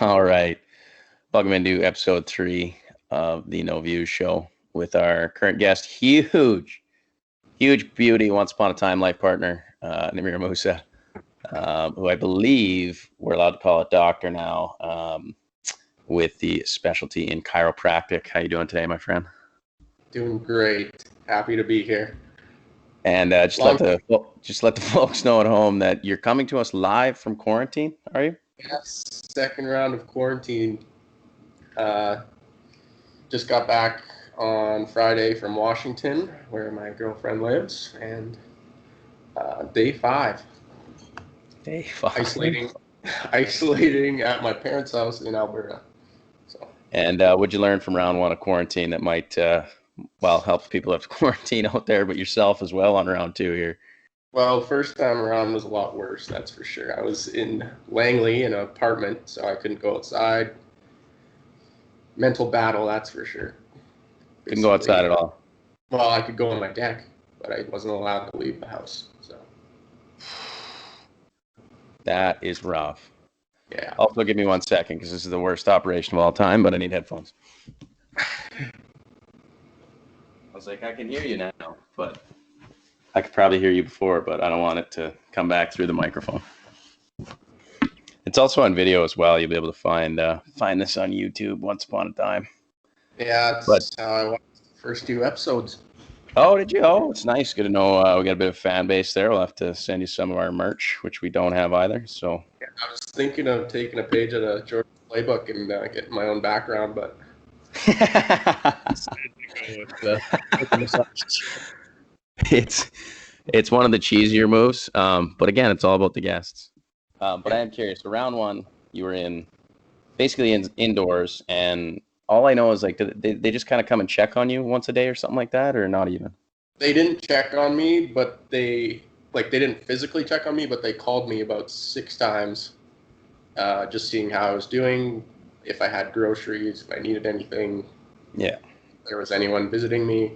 All right. Welcome into episode 3 of the No Views show with our current guest, huge beauty, once upon a time life partner, Namir Moussa, who I believe we're allowed to call a doctor now, with the specialty in chiropractic. How you doing today, my friend? Doing great. Happy to be here. And Long just let the folks know at home that you're coming to us live from quarantine. Are you? yes, second round of quarantine. Uh, just got back on Friday from Washington, where my girlfriend lives, and day 5, Day 5. isolating, isolating at my parents' house in Alberta. So, And what'd you learn from round 1 of quarantine that might, help people have to quarantine out there, but yourself as well on round 2 here? well, first time around was a lot worse, that's for sure. I was in Langley in an apartment, so I couldn't go outside. Mental battle, that's for sure. Couldn't go outside Basically, at all. well, I could go on my deck, but I wasn't allowed to leave the house. So, That is rough. yeah. Also, give me 1 second because this is the worst operation of all time, but I need headphones. I was like, I can hear you now, but I could probably hear you before, but I don't want it to come back through the microphone. It's also on video as well. You'll be able to find this on YouTube once upon a time. Yeah, But that's how I watched the first 2 episodes. oh, did you? Oh, it's nice. Good to know. We got a bit of fan base there. We'll have to send you some of our merch, which we don't have either. So I was thinking of taking a page out of Jordan's playbook and getting my own background, but it's it's one of the cheesier moves. But again, it's all about the guests. But I am curious. So round 1, you were basically indoors, and all I know is like they just kind of come and check on you once a day or something like that, or not even. they didn't check on me, but they didn't physically check on me, but they called me about 6 times, just seeing how I was doing, if I had groceries, if I needed anything, Yeah. if there was anyone visiting me.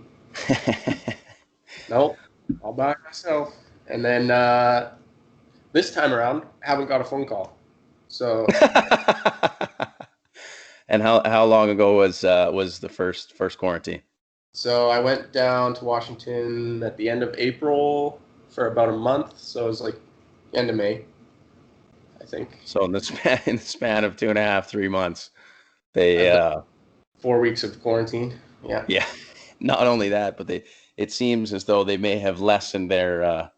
Nope, all by myself. And then this time around, I haven't got a phone call. So And how long ago was the first quarantine? So I went down to Washington at the end of April for about a month. So it was like end of May, I think. So in the span of 2.5, 3 months, they I've done 4 weeks of quarantine. Yeah. yeah. Not only that, but it seems as though they may have lessened their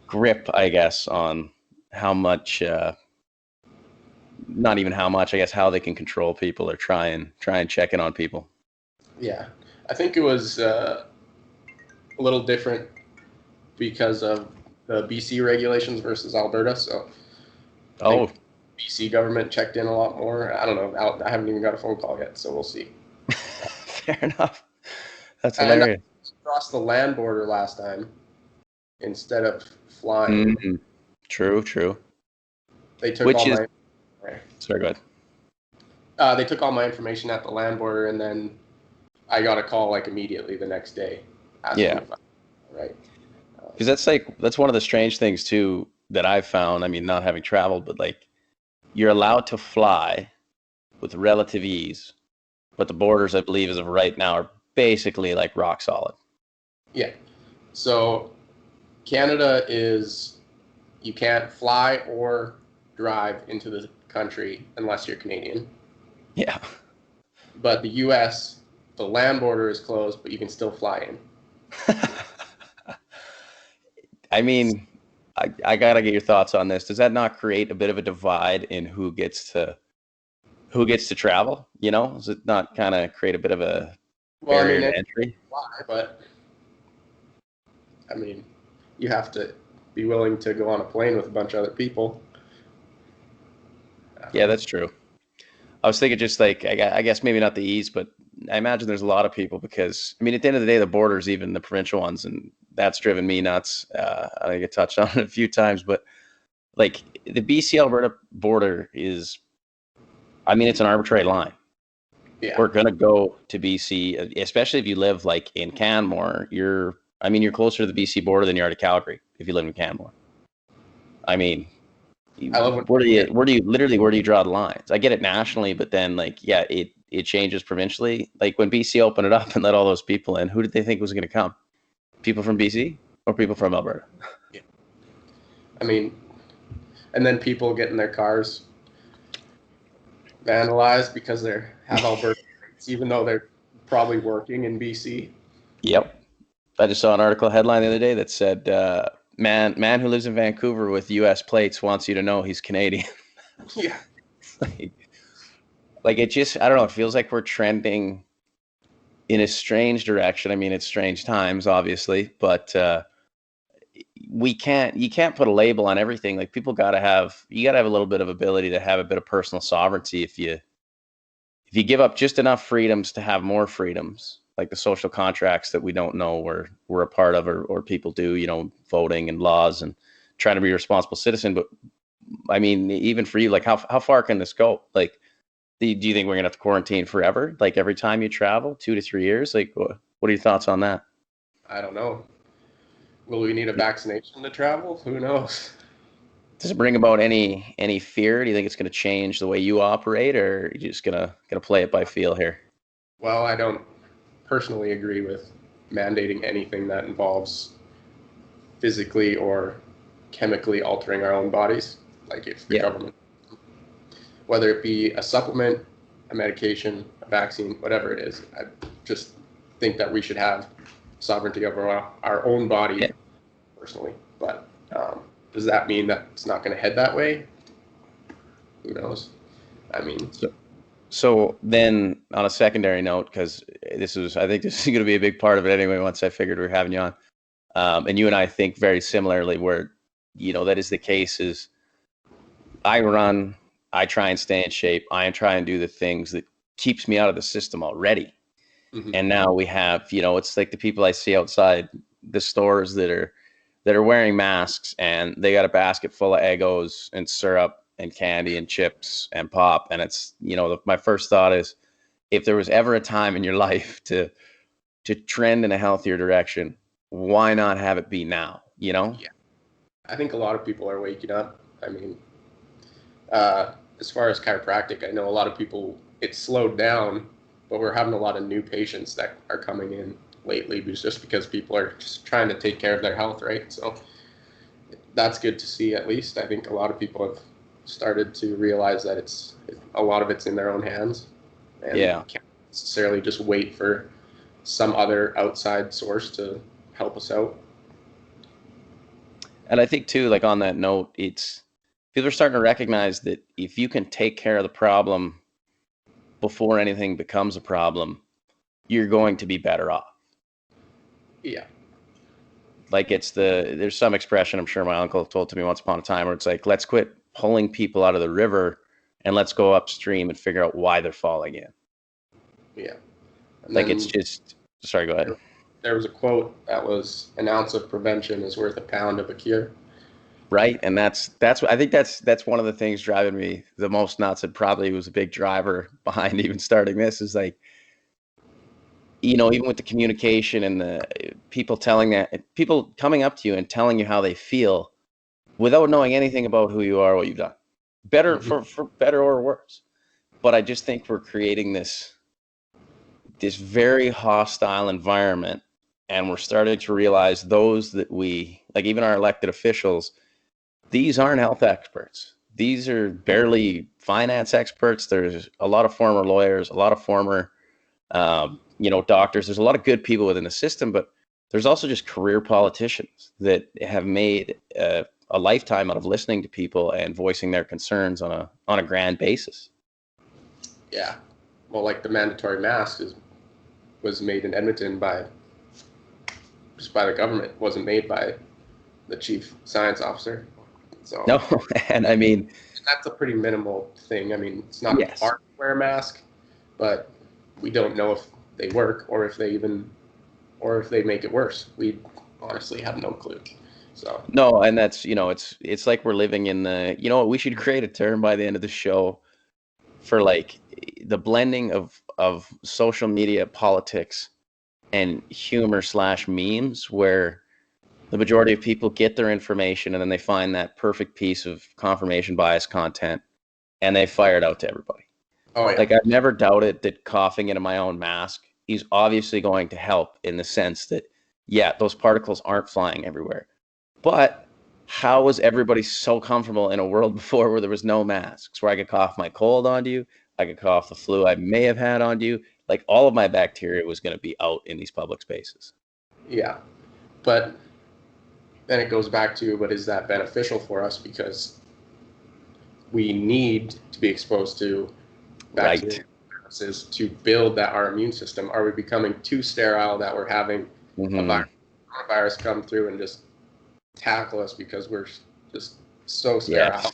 grip, I guess, on how much. Not even how much, I guess, how they can control people or try and check in on people. Yeah. I think it was a little different because of the BC regulations versus Alberta. So I Oh, think BC government checked in a lot more. I don't know. I haven't even got a phone call yet, so we'll see. fair enough. That's And I hilarious. crossed the land border last time instead of flying. Mm, true. They took Which all is my sorry, go ahead. They took all my information at the land border, and then I got a call like immediately the next day asking Yeah, if I right. because that's one of the strange things too that I've found. I mean, not having traveled, but like you're allowed to fly with relative ease, but the borders, I believe, as of right now, are basically like rock solid. Yeah. So Canada is you can't fly or drive into the country unless you're Canadian. Yeah. But the U.S. the land border is closed, but you can still fly in. I mean, I gotta get your thoughts on this. Does that not create a bit of a divide in who gets to travel? Does it not kind of create a bit of a Well, I barrier mean, to anyone entry? can fly, but I mean, you have to be willing to go on a plane with a bunch of other people. Yeah, that's true. I was thinking just like I guess maybe not the ease, but I imagine there's a lot of people because I mean at the end of the day, the borders, even the provincial ones, and that's driven me nuts. I think I touched on it a few times, but like the BC Alberta border is, I mean, it's an arbitrary line. Yeah. We're gonna go to BC, especially if you live like in Canmore. I mean, you're closer to the BC border than you are to Calgary if you live in Canmore. I mean, I love when Where do people you get, where do you draw the lines? I get it nationally, but then like yeah, it changes provincially. Like when BC opened it up and let all those people in, who did they think was going to come? People from BC or people from Alberta? yeah. I mean, and then people get in their cars vandalized because they have Alberta plates, even though they're probably working in BC. Yep. I just saw an article headline the other day that said, "Man who lives in Vancouver with U.S. plates wants you to know he's Canadian." Yeah, like it just, I don't know. It feels like we're trending in a strange direction. I mean, it's strange times, obviously, but you can't put a label on everything. Like you got to have a little bit of ability to have a bit of personal sovereignty. If you give up just enough freedoms to have more freedoms, like the social contracts that we don't know we're a part of, or people do, voting and laws and trying to be a responsible citizen. But I mean, even for you, like how far can this go? Like, do you think we're gonna have to quarantine forever? Like every time you travel, 2 to 3 years? Like, what are your thoughts on that? I don't know. Will we need a vaccination to travel? Who knows? Does it bring about any fear? Do you think it's going to change the way you operate, or are you just gonna play it by feel here? Well, I don't personally agree with mandating anything that involves physically or chemically altering our own bodies. Like if the Yeah, government, whether it be a supplement, a medication, a vaccine, whatever it is, I just think that we should have sovereignty over our own body yeah. personally. But does that mean that it's not going to head that way? Who knows? I mean, So then, on a secondary note, because I think this is going to be a big part of it anyway. Once I figured we are having you on, and you and I think very similarly, where that is the case. Is I run, I try and stay in shape. I try and do the things that keeps me out of the system already. mhm. And now we have, it's like the people I see outside the stores that are wearing masks, and they got a basket full of Eggos and syrup and candy and chips and pop. And it's, my first thought is, if there was ever a time in your life to trend in a healthier direction, why not have it be now? Yeah, I think a lot of people are waking up. I mean, as far as chiropractic, I know a lot of people, it's slowed down, but we're having a lot of new patients that are coming in lately just because people are just trying to take care of their health, right? So that's good to see at least. I think a lot of people have started to realize that a lot of it's in their own hands and Yeah. can't necessarily just wait for some other outside source to help us out. And I think too, like on that note, it's people are starting to recognize that if you can take care of the problem before anything becomes a problem, you're going to be better off. Yeah. Like there's some expression I'm sure my uncle told to me once upon a time where it's like, let's quit pulling people out of the river and let's go upstream and figure out why they're falling in. Yeah. And Like it's then just, sorry, go ahead. there was a quote that was an ounce of prevention is worth a pound of a cure. Right. And I think that's one of the things driving me the most nuts, and probably was a big driver behind even starting this, is like, even with the communication and the people coming up to you and telling you how they feel without knowing anything about who you are, what you've done, better Mhm. for better or worse. But I just think we're creating this very hostile environment, and we're starting to realize those that we like, even our elected officials, these aren't health experts. These are barely finance experts. There's a lot of former lawyers, a lot of former doctors. There's a lot of good people within the system, but there's also just career politicians that have made a lifetime out of listening to people and voicing their concerns on a grand basis. Yeah. Well, like the mandatory mask was made in Edmonton just by the government. It wasn't made by the chief science officer. So No, and I mean, that's a pretty minimal thing. I mean, it's not yes, hard to wear a mask, but we don't know if they work or if they make it worse. We honestly have no clue. So no, and that's it's like we're living in what we should create a term by the end of the show for like the blending of social media politics and humor slash memes, where the majority of people get their information and then they find that perfect piece of confirmation bias content and they fire it out to everybody. Oh yeah. Like, I've never doubted that coughing into my own mask is obviously going to help in the sense that, yeah, those particles aren't flying everywhere. But how was everybody so comfortable in a world before where there was no masks, where I could cough my cold onto you, I could cough the flu I may have had onto you, like all of my bacteria was going to be out in these public spaces. Yeah. But then it goes back to, but is that beneficial for us? Because we need to be exposed to bacteria Right. viruses to build that our immune system. Are we becoming too sterile that we're having a virus come through and just tackle us because we're just so sterile Yes.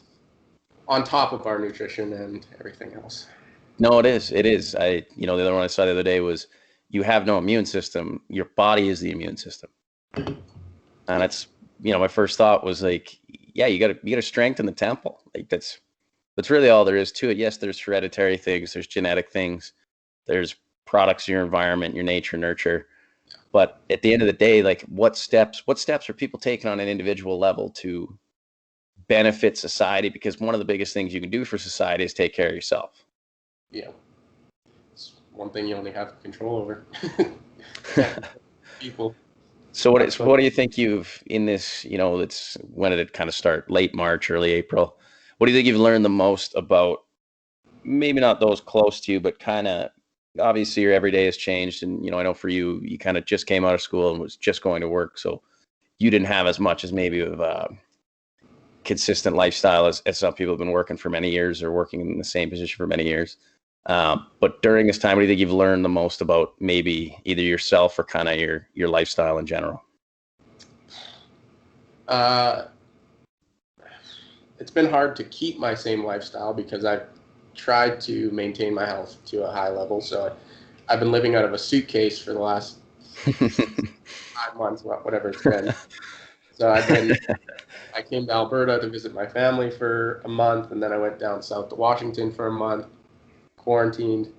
on top of our nutrition and everything else? No, it is. It is. The other one I saw the other day was you have no immune system. Your body is the immune system. And it's, my first thought was like, yeah, you gotta strengthen the temple. Like that's really all there is to it. Yes, there's hereditary things, there's genetic things, there's products of your environment, your nature, nurture. But at the end of the day, like what steps are people taking on an individual level to benefit society? Because one of the biggest things you can do for society is take care of yourself. Yeah. It's one thing you only have control over. People. So what do you think you've in this, that's when did it kind of start? Late March, early April. What do you think you've learned the most about maybe not those close to you, but kind of obviously your everyday has changed. And, I know for you, you kind of just came out of school and was just going to work. So you didn't have as much as maybe of a consistent lifestyle as some people have been working for many years or working in the same position for many years. But during this time, what do you think you've learned the most about maybe either yourself or kind of your lifestyle in general? It's been hard to keep my same lifestyle because I've tried to maintain my health to a high level. So I've been living out of a suitcase for the last 5 months, whatever it's been. So I came to Alberta to visit my family for a month, and then I went down south to Washington for a month, quarantined,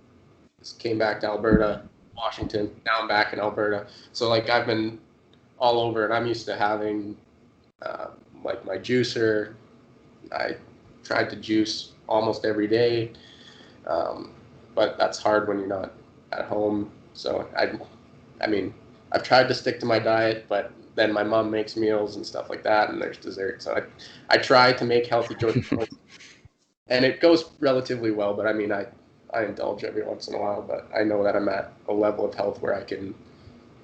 just came back to Alberta, Washington, now I'm back in Alberta. So like I've been all over, and I'm used to having like my juicer. I tried to juice almost every day, but that's hard when you're not at home. So I mean, I've tried to stick to my diet, but then my mom makes meals and stuff like that, and there's dessert. So I try to make healthy choices, and it goes relatively well. But I mean, I indulge every once in a while, but I know that I'm at a level of health where I can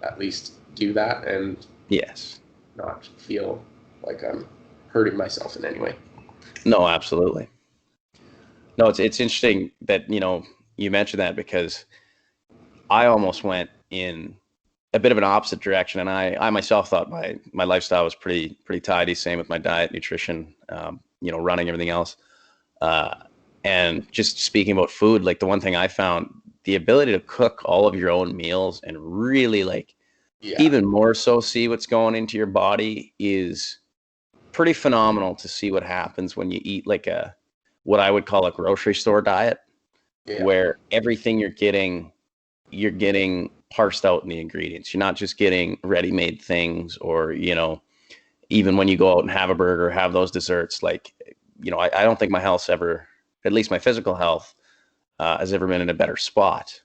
at least do that and Yes. not feel like I'm hurting myself in any way. No, absolutely. No, it's interesting that, you mentioned that because I almost went in a bit of an opposite direction. And I myself thought my lifestyle was pretty tidy. Same with my diet, nutrition, running, everything else. Uh, and just speaking about food, like the one thing I found, the ability to cook all of your own meals and really like Yeah, even more so see what's going into your body is pretty phenomenal to see what happens when you eat like what I would call a grocery store diet, yeah, where everything you're getting parsed out in the ingredients. You're not just getting ready-made things or, even when you go out and have a burger, have those desserts, like, I don't think my health's ever, at least my physical health, has ever been in a better spot.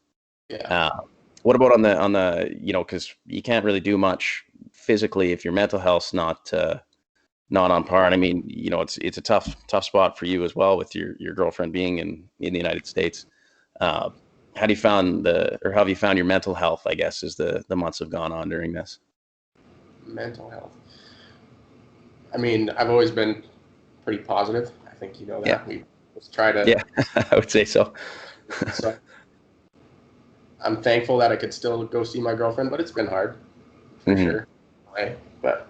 yeah. Uh, what about on the, because you can't really do much physically if your mental health's not on par. And I mean, it's a tough spot for you as well with your girlfriend being in the United States. Uh, how have you found your mental health, I guess, as the months have gone on during this? Mental health. I mean, I've always been pretty positive. I think you know Yeah. that. We just try to. Yeah, I would say so. So I'm thankful that I could still go see my girlfriend, but it's been hard for Hmm. sure. But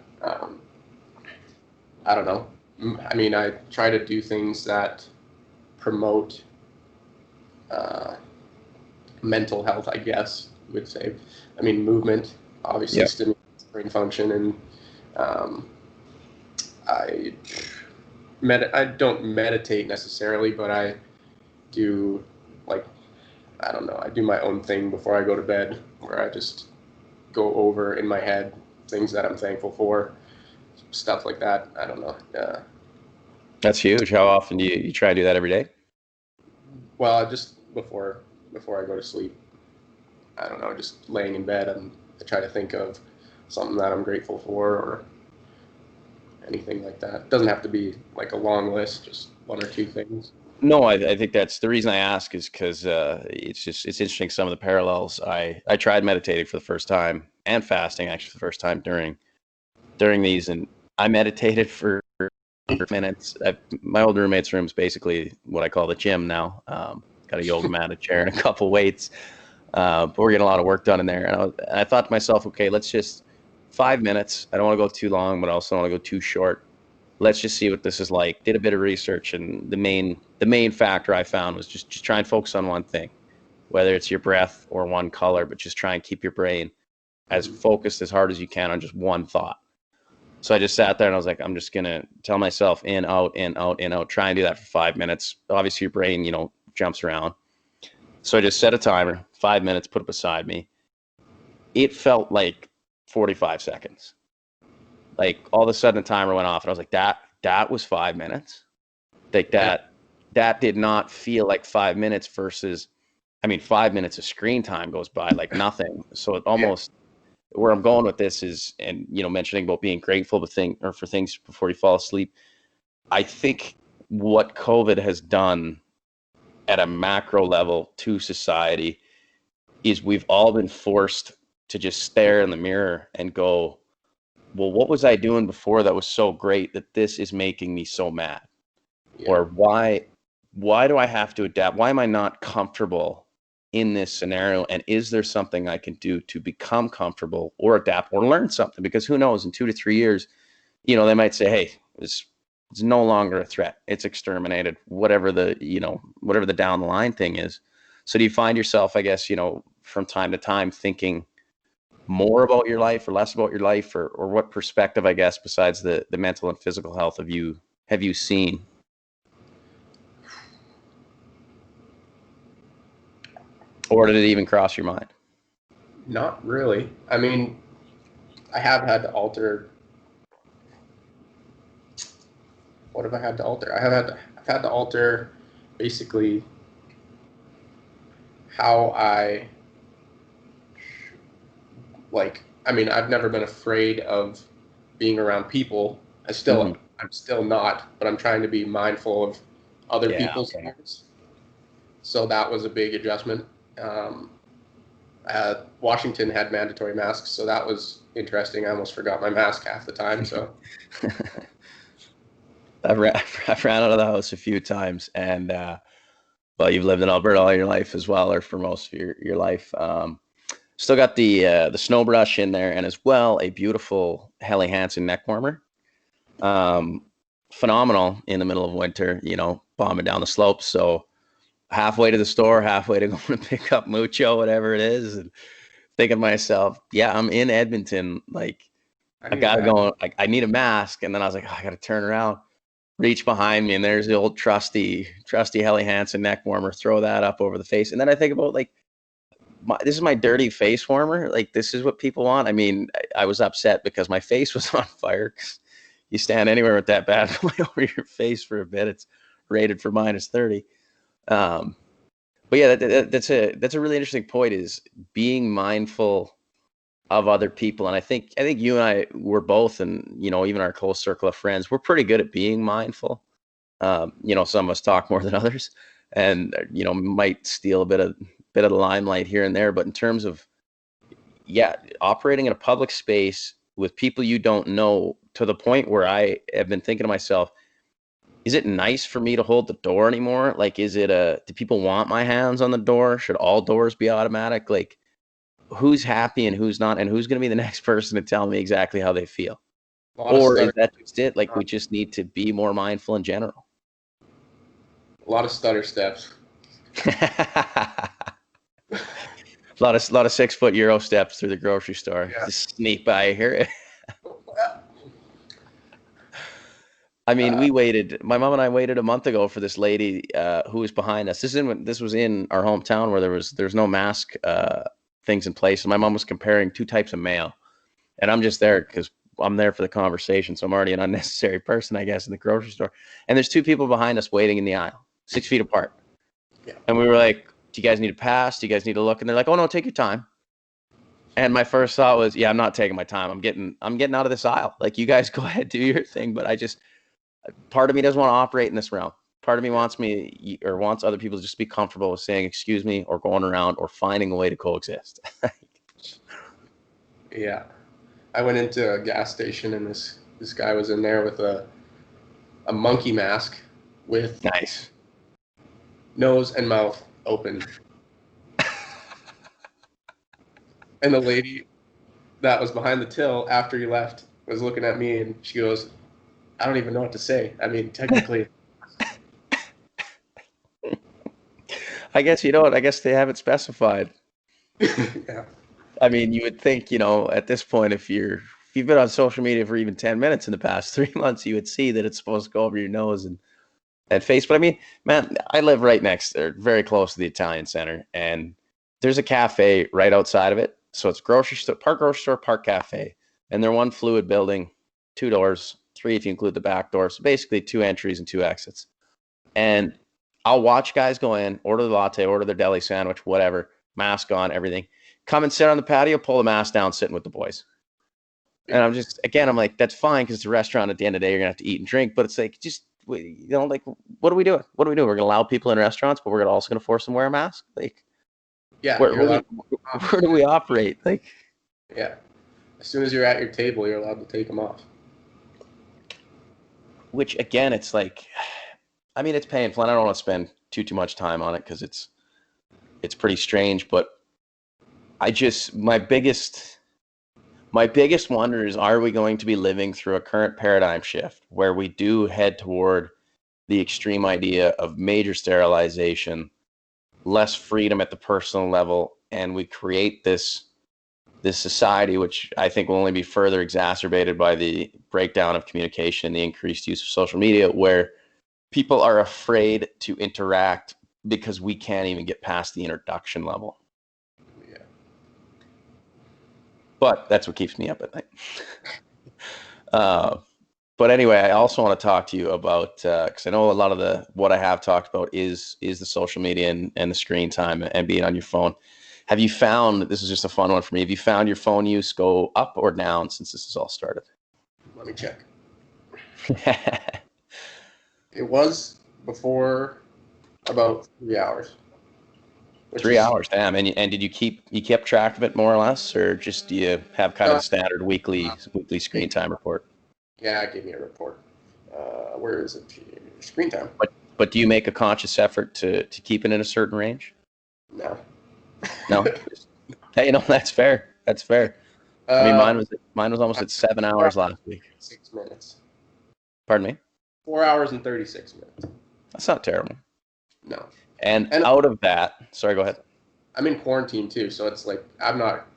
I don't know. I mean, I try to do things that promote uh, mental health, I guess you would say. I mean, movement obviously Yeah. stimulates brain function, and um, I I don't meditate necessarily, but I do like I don't know. I do my own thing before I go to bed, where I just go over in my head things that I'm thankful for. stuff like that. I don't know. That's huge. How often do you try to do that every day? Well, just before I go to sleep, I don't know, just laying in bed, I try to think of something that I'm grateful for or anything like that. It doesn't have to be like a long list, just one or two things. No, I think that's the reason I ask is because it's interesting some of the parallels. I tried meditating for the first time and fasting actually for the first time during these, and I meditated for minutes. My old roommate's room is basically what I call the gym now. Got a yoga mat, a chair, and a couple weights. But we're getting a lot of work done in there, and I thought to myself, okay, let's just 5 minutes. I don't want to go too long, but I also don't want to go too short. Let's just see what this is like. Did a bit of research, and the main factor I found was just try and focus on one thing, whether it's your breath or one color, but just try and keep your brain as focused as hard as you can on just one thought. So I just sat there and I was like, I'm just gonna tell myself in, out, in, out, in, out. Try and do that for 5 minutes. Obviously, your brain, jumps around. So I just set a timer, 5 minutes, put it beside me. It felt like 45 seconds. Like all of a sudden, the timer went off, and I was like, that was 5 minutes. Like that did not feel like 5 minutes versus, I mean, 5 minutes of screen time goes by like nothing. So it Yeah. almost where I'm going with this is, and mentioning about being grateful for things before you fall asleep. I think what COVID has done at a macro level to society is we've all been forced to just stare in the mirror and go, well, what was I doing before that was so great that this is making me so mad? Yeah. Or why do I have to adapt? Why am I not comfortable in this scenario? And is there something I can do to become comfortable or adapt or learn something? Because who knows, in 2 to 3 years, they might say, hey, it's no longer a threat. It's exterminated, whatever the down the line thing is. So do you find yourself, I guess, from time to time thinking more about your life or less about your life, or what perspective, I guess, besides the mental and physical health have you seen? Or did it even cross your mind? Not really. I mean, I have had to alter. What have I had to alter? I've had to alter basically how I like. I mean, I've never been afraid of being around people. Hmm. I'm still not, but I'm trying to be mindful of other Yeah. people's Okay. fears. So that was a big adjustment. Washington had mandatory masks, so that was interesting. I almost forgot my mask half the time. So I've ran out of the house a few times, and well, you've lived in Alberta all your life as well, or for most of your life. Still got the snow brush in there, and as well a beautiful Helly Hansen neck warmer. Um, Phenomenal in the middle of winter, bombing down the slopes. So halfway to the store, halfway to going to pick up Mucho, whatever it is, and thinking to myself, yeah, I'm in Edmonton. Like, I I need a gotta mask. go. I need a mask, and then I was like, oh, I gotta turn around, reach behind me, and there's the old trusty Helly Hansen neck warmer. Throw that up over the face, and then I think about like, this is my dirty face warmer. Like, this is what people want. I mean, I was upset because my face was on fire. 'Cause you stand anywhere with that bad boy over your face for a bit, it's rated for -30. Um, but yeah, that's a really interesting point. Is being mindful of other people, and I think you and I were both, and even our close circle of friends, we're pretty good at being mindful. Some of us talk more than others, and might steal a bit of the limelight here and there. But in terms of, yeah, operating in a public space with people you don't know, to the point where I have been thinking to myself, is it nice for me to hold the door anymore? Like, do people want my hands on the door? Should all doors be automatic? Like, who's happy and who's not, and who's going to be the next person to tell me exactly how they feel? A lot of Or is stutter, that just it? Like, we just need to be more mindful in general. a lot of stutter steps. A lot of 6 foot Euro steps through the grocery store. Yeah. Just sneak by here. I mean, Uh, my mom and I waited a month ago for this lady who was behind us. This was in our hometown where there's no mask things in place. And my mom was comparing two types of mail. And I'm just there because I'm there for the conversation, so I'm already an unnecessary person, I guess, in the grocery store. And there's two people behind us waiting in the aisle, 6 feet apart. Yeah. And we were like, do you guys need to pass? Do you guys need to look? And they're like, oh no, take your time. And my first thought was, yeah, I'm not taking my time. I'm getting out of this aisle. Like, you guys go ahead, do your thing. But part of me doesn't want to operate in this realm. Part of me wants other people to just be comfortable with saying, excuse me, or going around, or finding a way to coexist. Yeah. I went into a gas station and this guy was in there with a monkey mask with Nice. nose and mouth open. And the lady that was behind the till after he left was looking at me and she goes, I don't even know what to say. I mean, technically. I guess, you know what? I guess they haven't specified. Yeah. I mean, you would think, at this point, if you've been on social media for even 10 minutes in the past 3 months, you would see that it's supposed to go over your nose and face. But I mean, man, I live right next or very close to the Italian Center, and there's a cafe right outside of it. So it's grocery store, park cafe, and they're one fluid building, 2 doors, 3 if you include the back door. So basically 2 entries and 2 exits. And I'll watch guys go in, order the latte, order their deli sandwich, whatever, mask on, everything. Come and sit on the patio, pull the mask down, sitting with the boys. And I'm like, that's fine because it's a restaurant. At the end of the day, you're gonna have to eat and drink. But it's like, just like, what are we doing? What are we doing? We're gonna allow people in restaurants, but we're also gonna force them to wear a mask. Like, yeah, where do we operate? Like, yeah, as soon as you're at your table, you're allowed to take them off. Which again, it's like, I mean, it's painful, and I don't want to spend too much time on it because it's pretty strange. But my biggest wonder is, are we going to be living through a current paradigm shift where we do head toward the extreme idea of major sterilization, less freedom at the personal level, and we create this society, which I think will only be further exacerbated by the breakdown of communication and the increased use of social media, where people are afraid to interact because we can't even get past the introduction level. Yeah. But that's what keeps me up at night. But anyway, I also want to talk to you about, because I know a lot of what I have talked about is the social media and the screen time and being on your phone. Have you found, this is just a fun one for me, have you found your phone use go up or down since this has all started? Let me check. It was before about 3 hours. 3 hours, damn. And did you kept track of it more or less, or just do you have kind of the standard weekly screen time report? Yeah, give me a report. Where is it? Screen time. But do you make a conscious effort to keep it in a certain range? No. No. Hey, that's fair. That's fair. I mean, mine was almost at 7 hours last week. 6 minutes. Pardon me? 4 hours and 36 minutes. That's not terrible. No. And out of that, sorry, go ahead. I'm in quarantine too, so it's like I'm not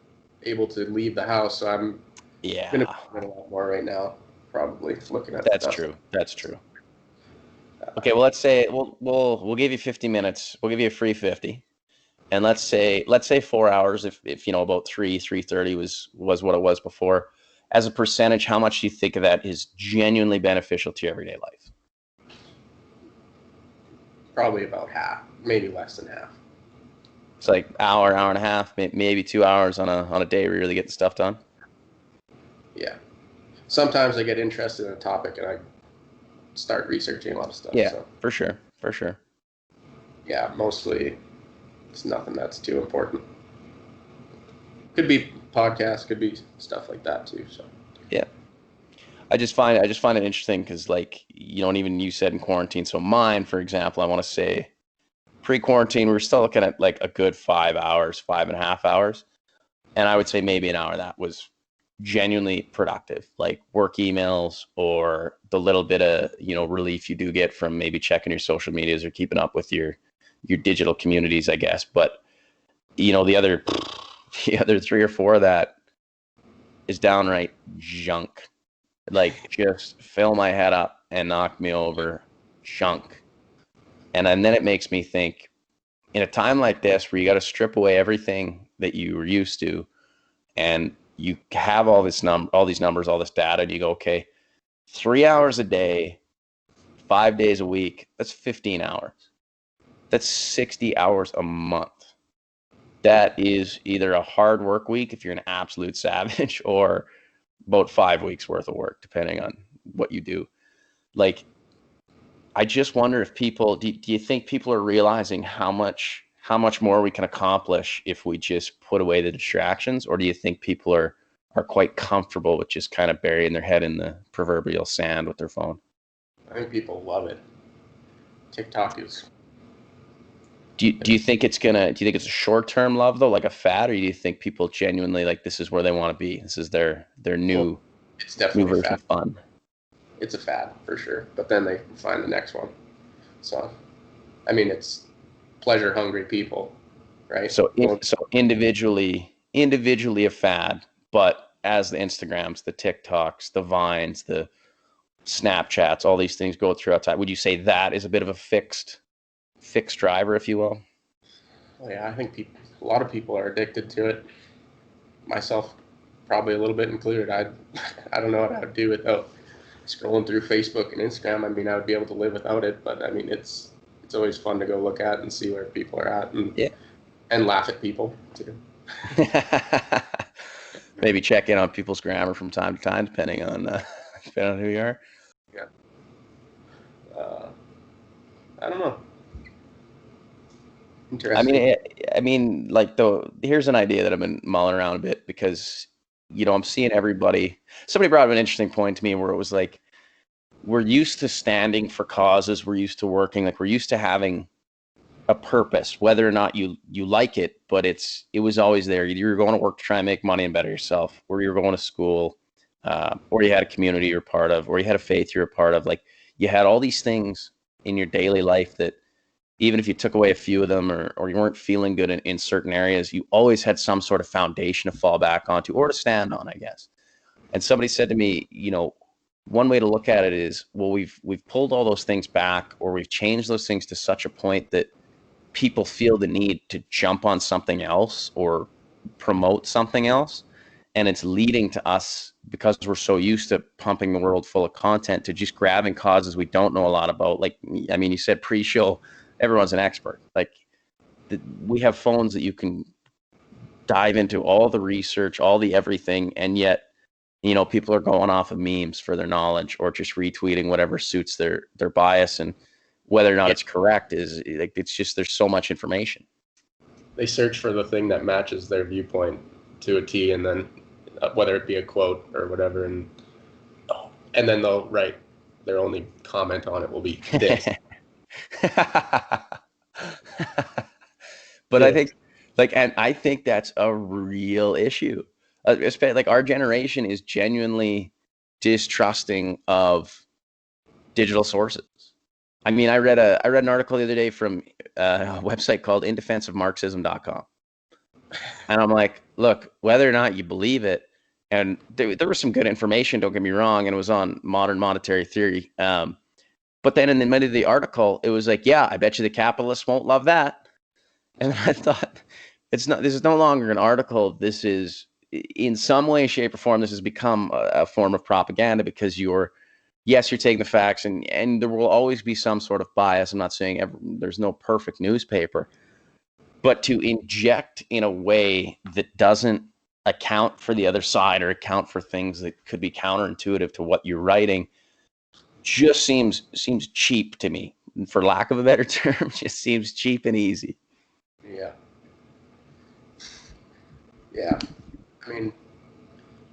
able to leave the house, so I'm gonna be a lot more right now. Probably looking at That's true. That's true. Okay, well, let's say we'll give you 50 minutes. We'll give you a free 50, and let's say 4 hours. If about 3:30 was what it was before. As a percentage, how much do you think of that is genuinely beneficial to your everyday life? Probably about half, maybe less than half. It's like hour and a half, maybe 2 hours on a day where you're really getting stuff done. Yeah. Sometimes I get interested in a topic and I start researching a lot of stuff. Yeah, so. for sure. Yeah, mostly it's nothing that's too important. Could be podcasts, could be stuff like that too. So yeah, I just find it interesting because, like, and even you said in quarantine. So mine, for example, I want to say pre-quarantine, we were still looking at like a good 5 hours, 5.5 hours, and I would say maybe an hour that was genuinely productive, like work emails or the little bit of relief you do get from maybe checking your social medias or keeping up with your digital communities, I guess. But the other 3 or 4 of that is downright junk, like just fill my head up and knock me over junk. And then it makes me think, in a time like this where you got to strip away everything that you were used to and you have all these numbers, all this data, and you go, okay, 3 hours a day, 5 days a week, that's 15 hours. That's 60 hours a month. That is either a hard work week if you're an absolute savage, or about 5 weeks worth of work, depending on what you do. Like, I just wonder if people, do you think people are realizing how much more we can accomplish if we just put away the distractions? Or do you think people are quite comfortable with just kind of burying their head in the proverbial sand with their phone? I think people love it. TikTok is. Do you think it's a short-term love though, like a fad, or do you think people genuinely, like, this is where they want to be? This is their new, it's definitely new version fad. of fun. It's a fad for sure, but then they find the next one. So, I mean, it's pleasure-hungry people, right? So individually a fad, but as the Instagrams, the TikToks, the Vines, the Snapchats, all these things go throughout time, would you say that is a bit of a fixed driver, if you will? Well, yeah, I think a lot of people are addicted to it. Myself, probably a little bit included. I don't know what I would do without scrolling through Facebook and Instagram. I mean, I would be able to live without it, but I mean, it's always fun to go look at and see where people are at, and laugh at people too. Maybe check in on people's grammar from time to time, depending on who you are. Yeah. I don't know. Interesting. I mean, like, here's an idea that I've been mulling around a bit, because, I'm seeing everybody. Somebody brought up an interesting point to me where it was like, we're used to standing for causes. We're used to working, like, we're used to having a purpose, whether or not you like it, but it was always there. Either you're going to work to try and make money and better yourself, or you're going to school, or you had a community you're part of, or you had a faith you're a part of. Like, you had all these things in your daily life that, even if you took away a few of them, or you weren't feeling good in certain areas, you always had some sort of foundation to fall back onto, or to stand on, I guess. And somebody said to me, one way to look at it is, well, we've pulled all those things back, or we've changed those things to such a point that people feel the need to jump on something else or promote something else. And it's leading to us, because we're so used to pumping the world full of content, to just grabbing causes we don't know a lot about. Like, I mean, you said pre-show, everyone's an expert. Like, we have phones that you can dive into all the research, all the everything, and yet, people are going off of memes for their knowledge, or just retweeting whatever suits their bias, and whether or not it's correct is, like, it's just, there's so much information. They search for the thing that matches their viewpoint to a T, and then whether it be a quote or whatever, and then they'll write, their only comment on it will be this. But I think, and I think that's a real issue. Especially, like, our generation is genuinely distrusting of digital sources. I mean, I read an article the other day from a website called indefenseofmarxism.com. And I'm like, look, whether or not you believe it, and there was some good information, don't get me wrong, and it was on modern monetary theory. But then in the middle of the article, it was like, yeah, I bet you the capitalists won't love that. And I thought, this is no longer an article. This is, in some way, shape, or form, this has become a form of propaganda, because you're taking the facts, and there will always be some sort of bias. I'm not saying there's no perfect newspaper, but to inject in a way that doesn't account for the other side, or account for things that could be counterintuitive to what you're writing, just seems cheap to me, for lack of a better term. Just seems cheap and easy. Yeah. I mean,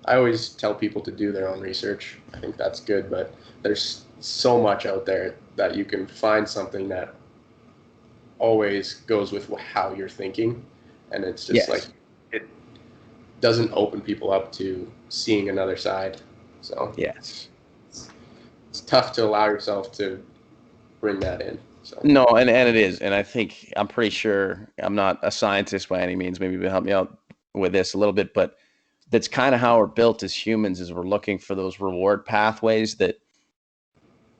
I always tell people to do their own research. I think that's good, but there's so much out there that you can find something that always goes with how you're thinking, and it's just like, it doesn't open people up to seeing another side. So yes, it's tough to allow yourself to bring that in. So. No, and it is, and I'm pretty sure, I'm not a scientist by any means. Maybe you can help me out with this a little bit, but that's kind of how we're built as humans, is we're looking for those reward pathways. That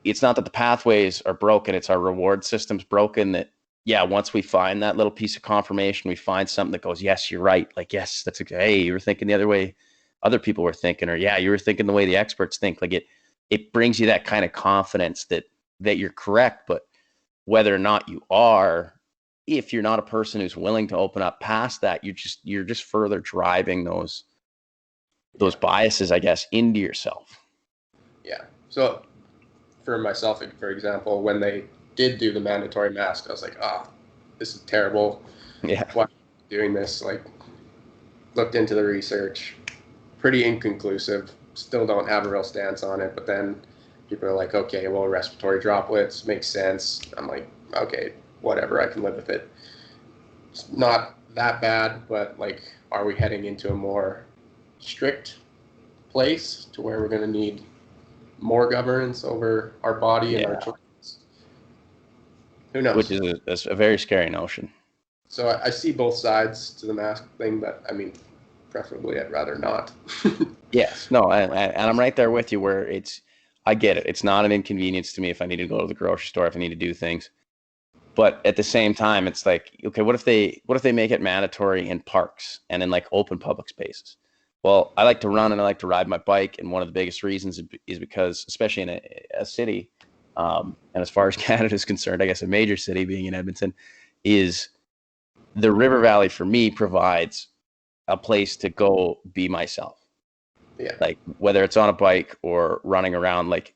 it's not that the pathways are broken, it's our reward system's broken. That, yeah, once we find that little piece of confirmation, we find something that goes, yes, you're right. Like, yes, that's okay. Hey, you were thinking the other way other people were thinking, or yeah, you were thinking the way the experts think. Like it brings you that kind of confidence that you're correct. But whether or not you are, if you're not a person who's willing to open up past that, you're just further driving those biases, I guess, into yourself. Yeah. So for myself, for example, when they did do the mandatory mask, I was like, this is terrible. Yeah. Why are you doing this? Like, looked into the research, pretty inconclusive. Still don't have a real stance on it. But then people are like, okay, well, respiratory droplets makes sense. I'm like, okay, whatever, I can live with it. It's not that bad, but like, are we heading into a more strict place to where we're going to need more governance over our body and our choices? Who knows? Which is a very scary notion. So I see both sides to the mask thing, but I mean, preferably I'd rather not. Yes, no, and I'm right there with you where I get it. It's not an inconvenience to me if I need to go to the grocery store, if I need to do things. But at the same time, it's like, okay, what if they make it mandatory in parks and in like open public spaces? Well, I like to run and I like to ride my bike, and one of the biggest reasons is because, especially in a city, and as far as Canada is concerned, I guess a major city being in Edmonton, is the River Valley for me provides a place to go be myself. Yeah. Like whether it's on a bike or running around, like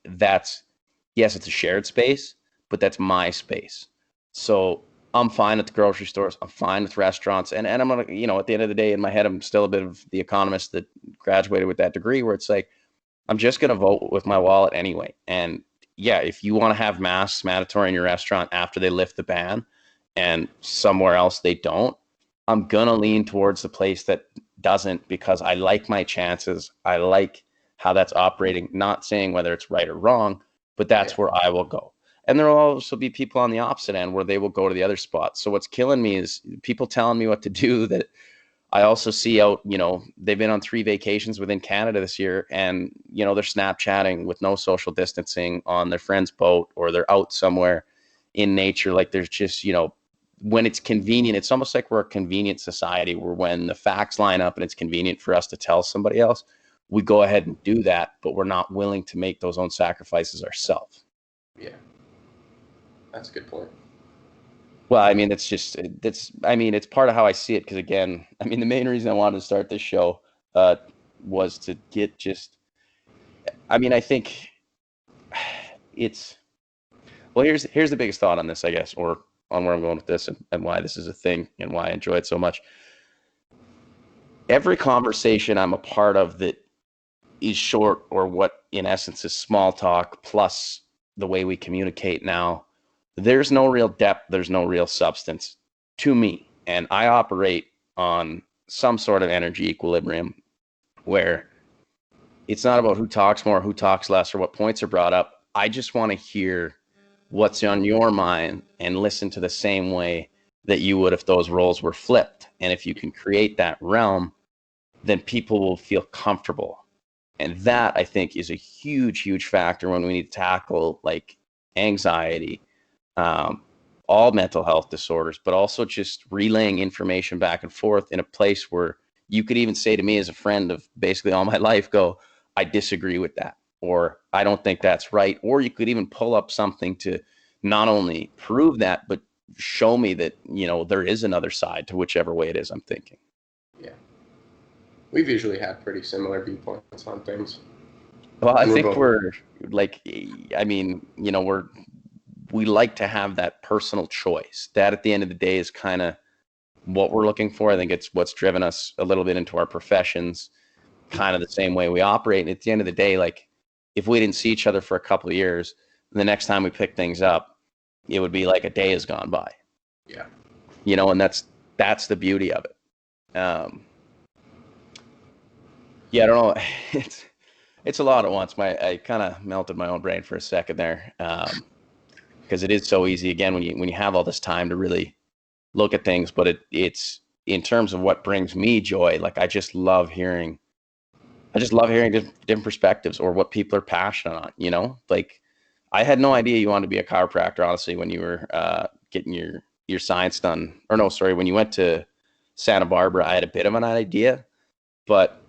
yes, it's a shared space, but that's my space. So I'm fine at the grocery stores. I'm fine with restaurants. And I'm going to, at the end of the day, in my head, I'm still a bit of the economist that graduated with that degree, where it's like, I'm just going to vote with my wallet anyway. And yeah, if you want to have masks mandatory in your restaurant after they lift the ban and somewhere else they don't, I'm going to lean towards the place that doesn't, because I like my chances. I like how that's operating, not saying whether it's right or wrong, but that's where I will go. And there will also be people on the opposite end where they will go to the other spot. So what's killing me is people telling me what to do that I also see out, they've been on 3 vacations within Canada this year, and, they're Snapchatting with no social distancing on their friend's boat, or they're out somewhere in nature. Like there's just, when it's convenient, it's almost like we're a convenient society where when the facts line up and it's convenient for us to tell somebody else, we go ahead and do that, but we're not willing to make those own sacrifices ourselves. Yeah. That's a good point. Well, I mean, it's part of how I see it. Because again, I mean, the main reason I wanted to start this show was to get I think here's the biggest thought on this, I guess, or on where I'm going with this and why this is a thing and why I enjoy it so much. Every conversation I'm a part of that is short, or what in essence is small talk, plus the way we communicate now, there's no real depth, there's no real substance to me. And I operate on some sort of energy equilibrium where it's not about who talks more, who talks less, or what points are brought up. I just want to hear what's on your mind and listen to the same way that you would if those roles were flipped. And if you can create that realm, then people will feel comfortable. And that, I think, is a huge, huge factor when we need to tackle like anxiety, all mental health disorders, but also just relaying information back and forth in a place where you could even say to me as a friend of basically all my life, I disagree with that, or I don't think that's right. Or you could even pull up something to not only prove that, but show me that, there is another side to whichever way it is I'm thinking. Yeah. We've usually had pretty similar viewpoints on things. Well, I think we're like, we like to have that personal choice. That at the end of the day is kind of what we're looking for. I think it's what's driven us a little bit into our professions, kind of the same way we operate. And at the end of the day, like if we didn't see each other for a couple of years, the next time we pick things up, it would be like a day has gone by. Yeah. And that's the beauty of it. Yeah, I don't know. It's a lot at once. I kind of melted my own brain for a second there, because it is so easy again when you have all this time to really look at things. But it's in terms of what brings me joy. Like I just love hearing different perspectives, or what people are passionate on. Like I had no idea you wanted to be a chiropractor, honestly, when you were getting your science done. Or no, sorry, when you went to Santa Barbara, I had a bit of an idea, but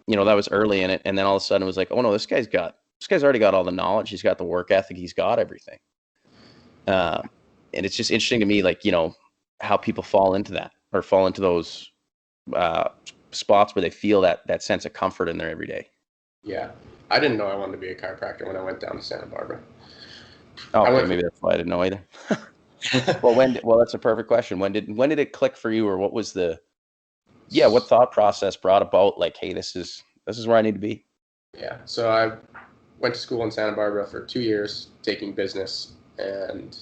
that was early in it. And then all of a sudden it was like, oh no, this guy's already got all the knowledge. He's got the work ethic. He's got everything. And it's just interesting to me, like, how people fall into that or fall into those uh, spots where they feel that sense of comfort in their everyday. Yeah. I didn't know I wanted to be a chiropractor when I went down to Santa Barbara. Oh, I okay, went maybe for that's why I didn't know either. Well, that's a perfect question. When did it click for you, or what was what thought process brought about, like, hey, this is where I need to be? Yeah. So I went to school in Santa Barbara for 2 years taking business, and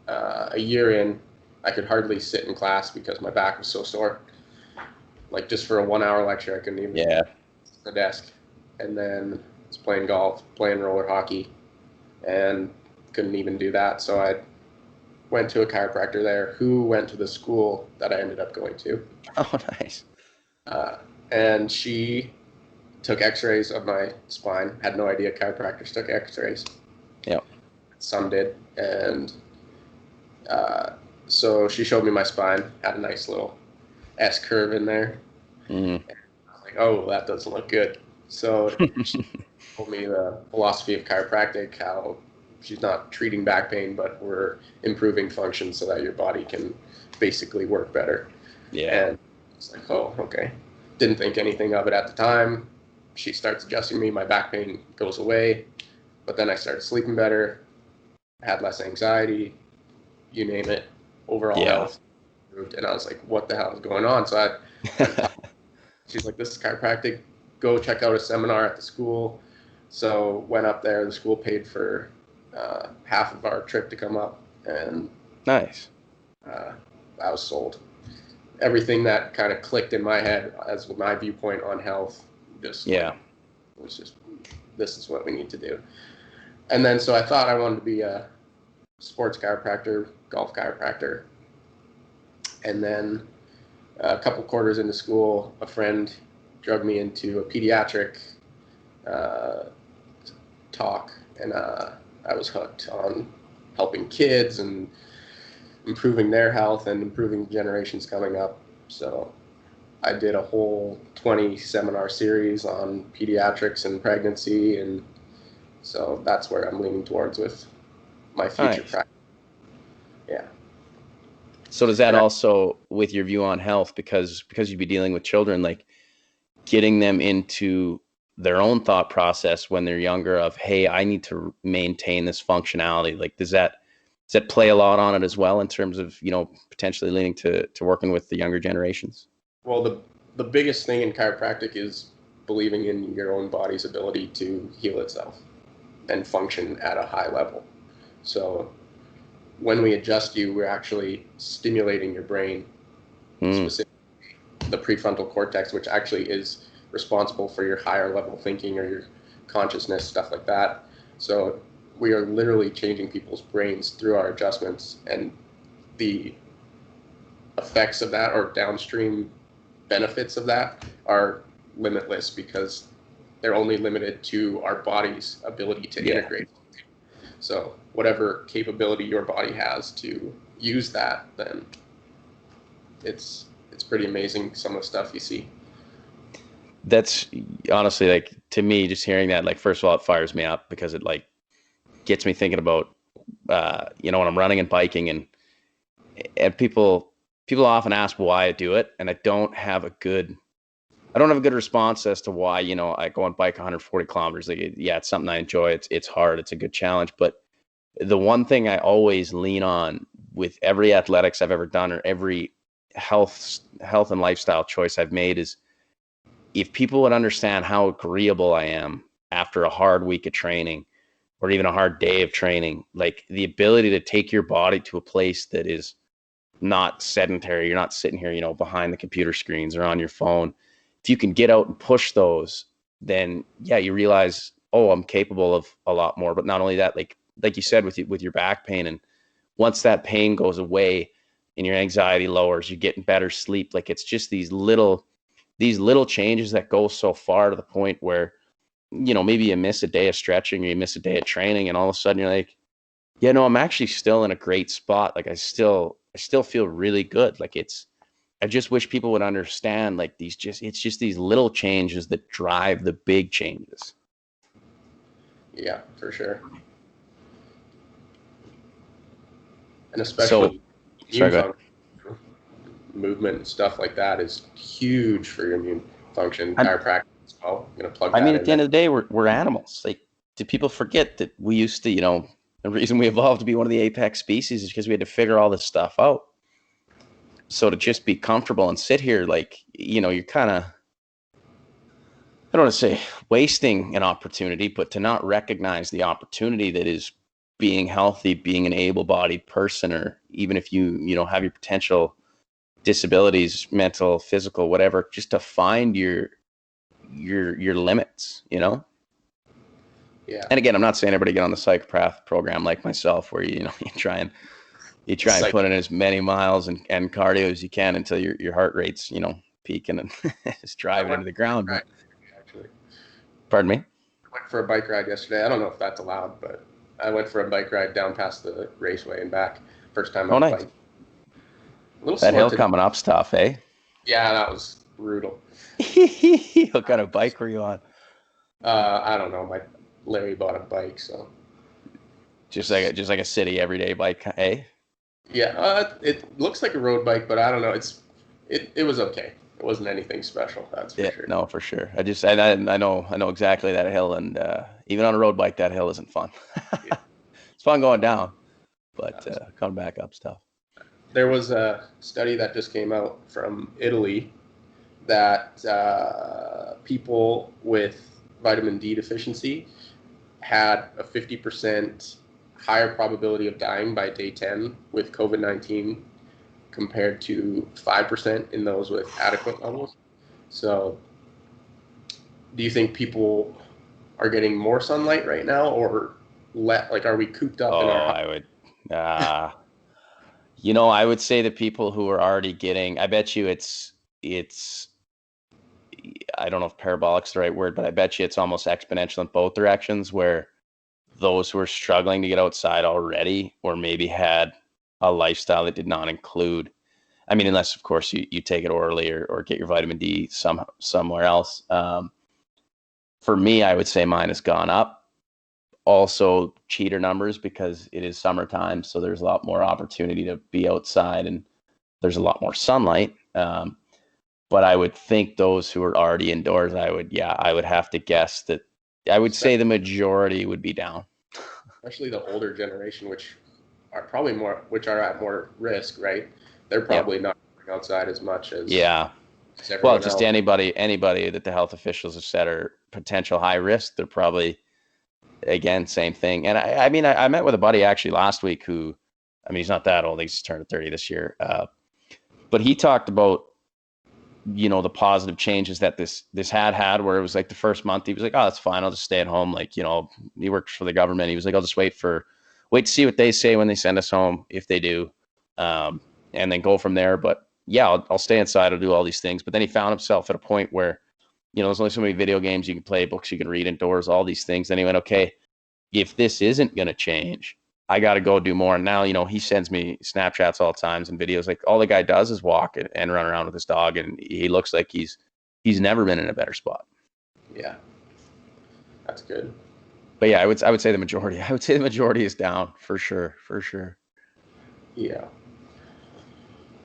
a year in, I could hardly sit in class because my back was so sore. Like just for a 1 hour lecture, I couldn't even Yeah. sit at the desk. And then I was playing golf, playing roller hockey, and couldn't even do that. So I went to a chiropractor there who went to the school that I ended up going to. Oh, nice. Uh, and she took x-rays of my spine. Had no idea chiropractors took x-rays. Yeah. Some did. And uh, so she showed me my spine, had a nice little S curve in there. Mm. I was like, oh, that doesn't look good. So she told me the philosophy of chiropractic, how she's not treating back pain, but we're improving function so that your body can basically work better. Yeah. And it's like, oh, okay. Didn't think anything of it at the time. She starts adjusting me, my back pain goes away, but then I started sleeping better, had less anxiety, you name it, overall Yeah. health improved. And I was like, what the hell is going on? So I went, she's like, this is chiropractic. Go check out a seminar at the school. So went up there. The school paid for half of our trip to come up, and Nice. uh, I was sold. Everything that kind of clicked in my head as my viewpoint on health just like Yeah. was just, this is what we need to do. And then so I thought I wanted to be a sports chiropractor, golf chiropractor. And then a couple quarters into school, a friend drug me into a pediatric uh, talk, and I was hooked on helping kids and improving their health and improving generations coming up. So I did a whole 20 seminar series on pediatrics and pregnancy, and so that's where I'm leaning towards with my future Nice. practice. Yeah. So does that And I, also, with your view on health, because you'd be dealing with children, like getting them into their own thought process when they're younger of, hey, I need to maintain this functionality. Like, does that play a lot on it as well, in terms of, potentially leaning to working with the younger generations? well, the biggest thing in chiropractic is believing in your own body's ability to heal itself and function at a high level. So when we adjust you, we're actually stimulating your brain, Mm. specifically the prefrontal cortex, which actually is responsible for your higher level thinking or your consciousness, stuff like that. So we are literally changing people's brains through our adjustments, and the effects of that or downstream benefits of that are limitless because they're only limited to our body's ability to Yeah. integrate. So whatever capability your body has to use that, then it's pretty amazing some of the stuff you see. That's honestly, like, to me, just hearing that, like, first of all, it fires me up because it, like, gets me thinking about, when I'm running and biking, and people often ask why I do it, and I don't have a good response as to why, I go and bike 140 kilometers. Like, yeah, it's something I enjoy. It's hard. It's a good challenge. But the one thing I always lean on with every athletics I've ever done, or every health and lifestyle choice I've made, is if people would understand how agreeable I am after a hard week of training, or even a hard day of training, like the ability to take your body to a place that is not sedentary. You're not sitting here, behind the computer screens or on your phone. If you can get out and push those, then yeah, you realize, oh, I'm capable of a lot more. But not only that, like you said, with your back pain, and once that pain goes away and your anxiety lowers, you're getting better sleep. Like, it's just these little changes that go so far, to the point where, maybe you miss a day of stretching or you miss a day of training, and all of a sudden you're like, yeah, no, I'm actually still in a great spot. Like, I still feel really good. Like, I just wish people would understand, like, it's just these little changes that drive the big changes. Yeah, for sure. And especially Sorry, go immune ahead. function, movement and stuff like that is huge for your immune function. I'm, Chiropractic as well. I'm gonna plug I mean, that at in the there. end of the day, we're animals. Like, do people forget that we used to, the reason we evolved to be one of the apex species is because we had to figure all this stuff out. So to just be comfortable and sit here, like, you're kind of, I don't want to say wasting an opportunity, but to not recognize the opportunity that is being healthy, being an able-bodied person, or even if you have your potential disabilities, mental, physical, whatever, just to find your limits. Yeah. And again, I'm not saying everybody get on the psychopath program like myself, where you try and put in as many miles and cardio as you can until your heart rate's peaking and just driving into the ground. But Actually, pardon me. I went for a bike ride yesterday. I don't know if that's allowed, but I went for a bike ride down past the raceway and back. First time Oh, I've nice. biked. A little That sore hill today. coming up's tough, eh? Yeah, that was brutal. What kind of bike were you on? I don't know. My Larry bought a bike, so Just like a city everyday bike, eh? yeah. It looks like a road bike, but I don't know. It was okay. It wasn't anything special, that's for Yeah, sure. no, for sure. I know exactly that hill, and even on a road bike, that hill isn't fun. Yeah. It's fun going down, but coming back up's tough. There was a study that just came out from Italy that people with vitamin D deficiency had a 50% higher probability of dying by day 10 with COVID-19 compared to 5% in those with adequate levels. So, do you think people are getting more sunlight right now, or like are we cooped up in our Oh, house? I would. Uh, I would say the people who are already getting. I bet you it's. I don't know if parabolic's the right word, but I bet you it's almost exponential in both directions. Where those who are struggling to get outside already, or maybe had a lifestyle that did not include. I mean, unless of course you take it orally or get your vitamin D somewhere else. For me, I would say mine has gone up. Also, cheater numbers because it is summertime, so there's a lot more opportunity to be outside and there's a lot more sunlight. But I would think those who are already indoors, I would have to guess that I would say the majority would be down. Especially the older generation, which are probably which are at more risk, right? They're Yep. probably not going outside as much Yeah. as Well, everyone just else. anybody that the health officials have said are potential high risk, they're probably, again, same thing. And I mean, I met with a buddy actually last week who, I mean, he's not that old. He's just turned 30 this year. But he talked about, the positive changes that this had, where it was like the first month, he was like, oh, that's fine. I'll just stay at home. Like, he works for the government. He was like, I'll just wait to see what they say when they send us home, if they do, and then go from there. But yeah, I'll stay inside. I'll do all these things. But then he found himself at a point where, there's only so many video games you can play, books you can read indoors, all these things. Then he went, okay, if this isn't going to change, I got to go do more. And now, he sends me Snapchats all the times and videos. Like, all the guy does is walk and run around with his dog, and he looks like he's never been in a better spot. Yeah, that's good. But yeah, I would say the majority. I would say the majority is down for sure, for sure. Yeah,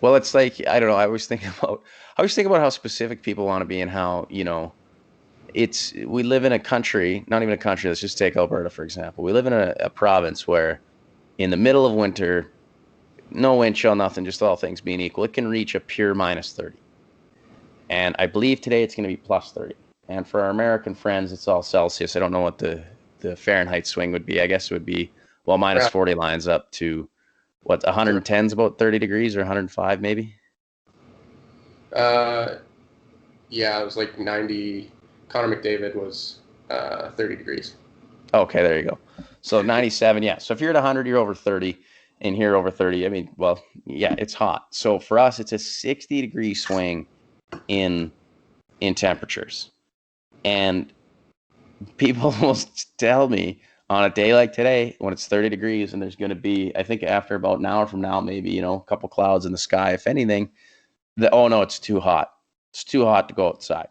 Well, it's like, I don't know. I always think about how specific people want to be, and how we live in a country, not even a country. Let's just take Alberta for example. We live in a province where, in the middle of winter, no wind chill, nothing, just all things being equal, it can reach a pure -30. And I believe today it's going to be +30. And for our American friends, it's all Celsius. I don't know what the Fahrenheit swing would be. I guess it would be, well, -40 lines up to what, 110 is about 30 degrees, or 105 maybe. uh, yeah, it was like 90. Connor McDavid was 30 degrees. Okay, there you go. So 97, yeah. So if you're at 100, you're over 30, and here over 30. I mean, well, yeah, it's hot. So for us, it's a 60-degree swing in temperatures. And people will tell me on a day like today, when it's 30 degrees and there's going to be, I think after about an hour from now, maybe, a couple clouds in the sky, if anything, Oh no, it's too hot. It's too hot to go outside.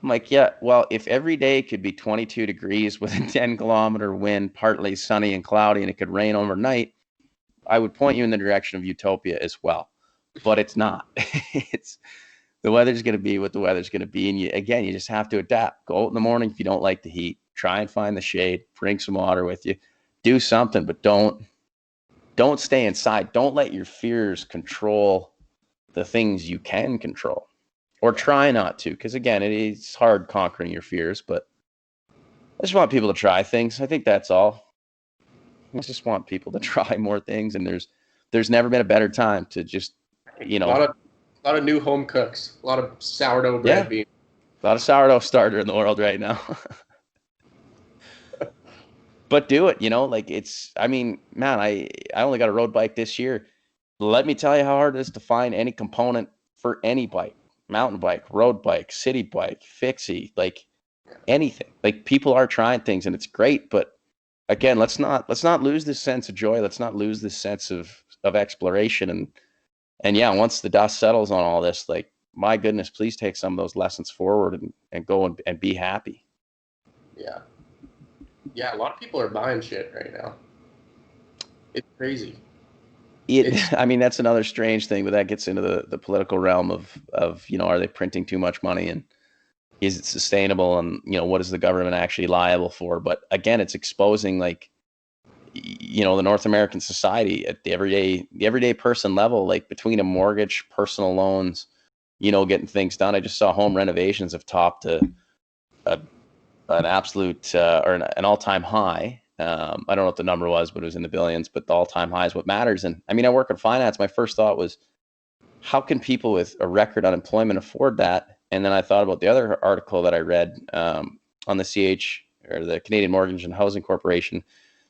I'm like, yeah, well, if every day could be 22 degrees with a 10-kilometer wind, partly sunny and cloudy, and it could rain overnight, I would point you in the direction of utopia as well. But it's not. It's the weather's going to be what the weather's going to be. And you just have to adapt. Go out in the morning if you don't like the heat. Try and find the shade. Bring some water with you. Do something, but don't stay inside. Don't let your fears control the things you can control, or try not to. Because again, it's hard conquering your fears. But I just want people to try things. I think that's all. I just want people to try more things. And there's never been a better time to just, A lot of new home cooks, a lot of sourdough bread being. A lot of sourdough starter in the world right now. But do it, like I mean, man, I only got a road bike this year. Let me tell you how hard it is to find any component for any bike, mountain bike, road bike, city bike, fixie, like anything. Like people are trying things and it's great, but again, let's not lose this sense of joy. Let's not lose this sense of exploration and yeah, once the dust settles on all this, like my goodness, please take some of those lessons forward and go and be happy. Yeah. Yeah, a lot of people are buying shit right now. It's crazy. I mean, that's another strange thing, but that gets into the political realm of are they printing too much money and is it sustainable and what is the government actually liable for? But again, it's exposing like the North American society at the everyday person level, like between a mortgage, personal loans, getting things done. I just saw home renovations have topped an absolute or an all-time high. I don't know what the number was, but it was in the billions. But the all-time high is what matters. And I mean, I work in finance. My first thought was, how can people with a record unemployment afford that? And then I thought about the other article that I read on the CH or the Canadian Mortgage and Housing Corporation,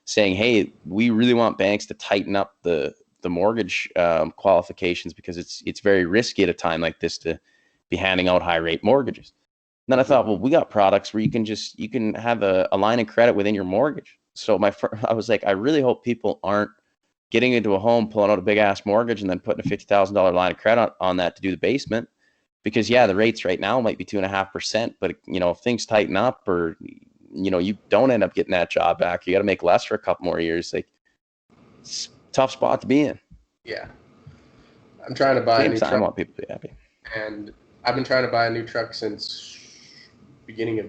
saying, hey, we really want banks to tighten up the mortgage qualifications because it's very risky at a time like this to be handing out high rate mortgages. And then I thought, well, we got products where you can have a line of credit within your mortgage. So I was like, I really hope people aren't getting into a home, pulling out a big ass mortgage and then putting a $50,000 line of credit on that to do the basement. Because yeah, the rates right now might be 2.5%, but if things tighten up or you don't end up getting that job back, you got to make less for a couple more years. Like, it's a tough spot to be in. Yeah. I'm trying to buy a new truck. I want people to be happy. And I've been trying to buy a new truck since beginning of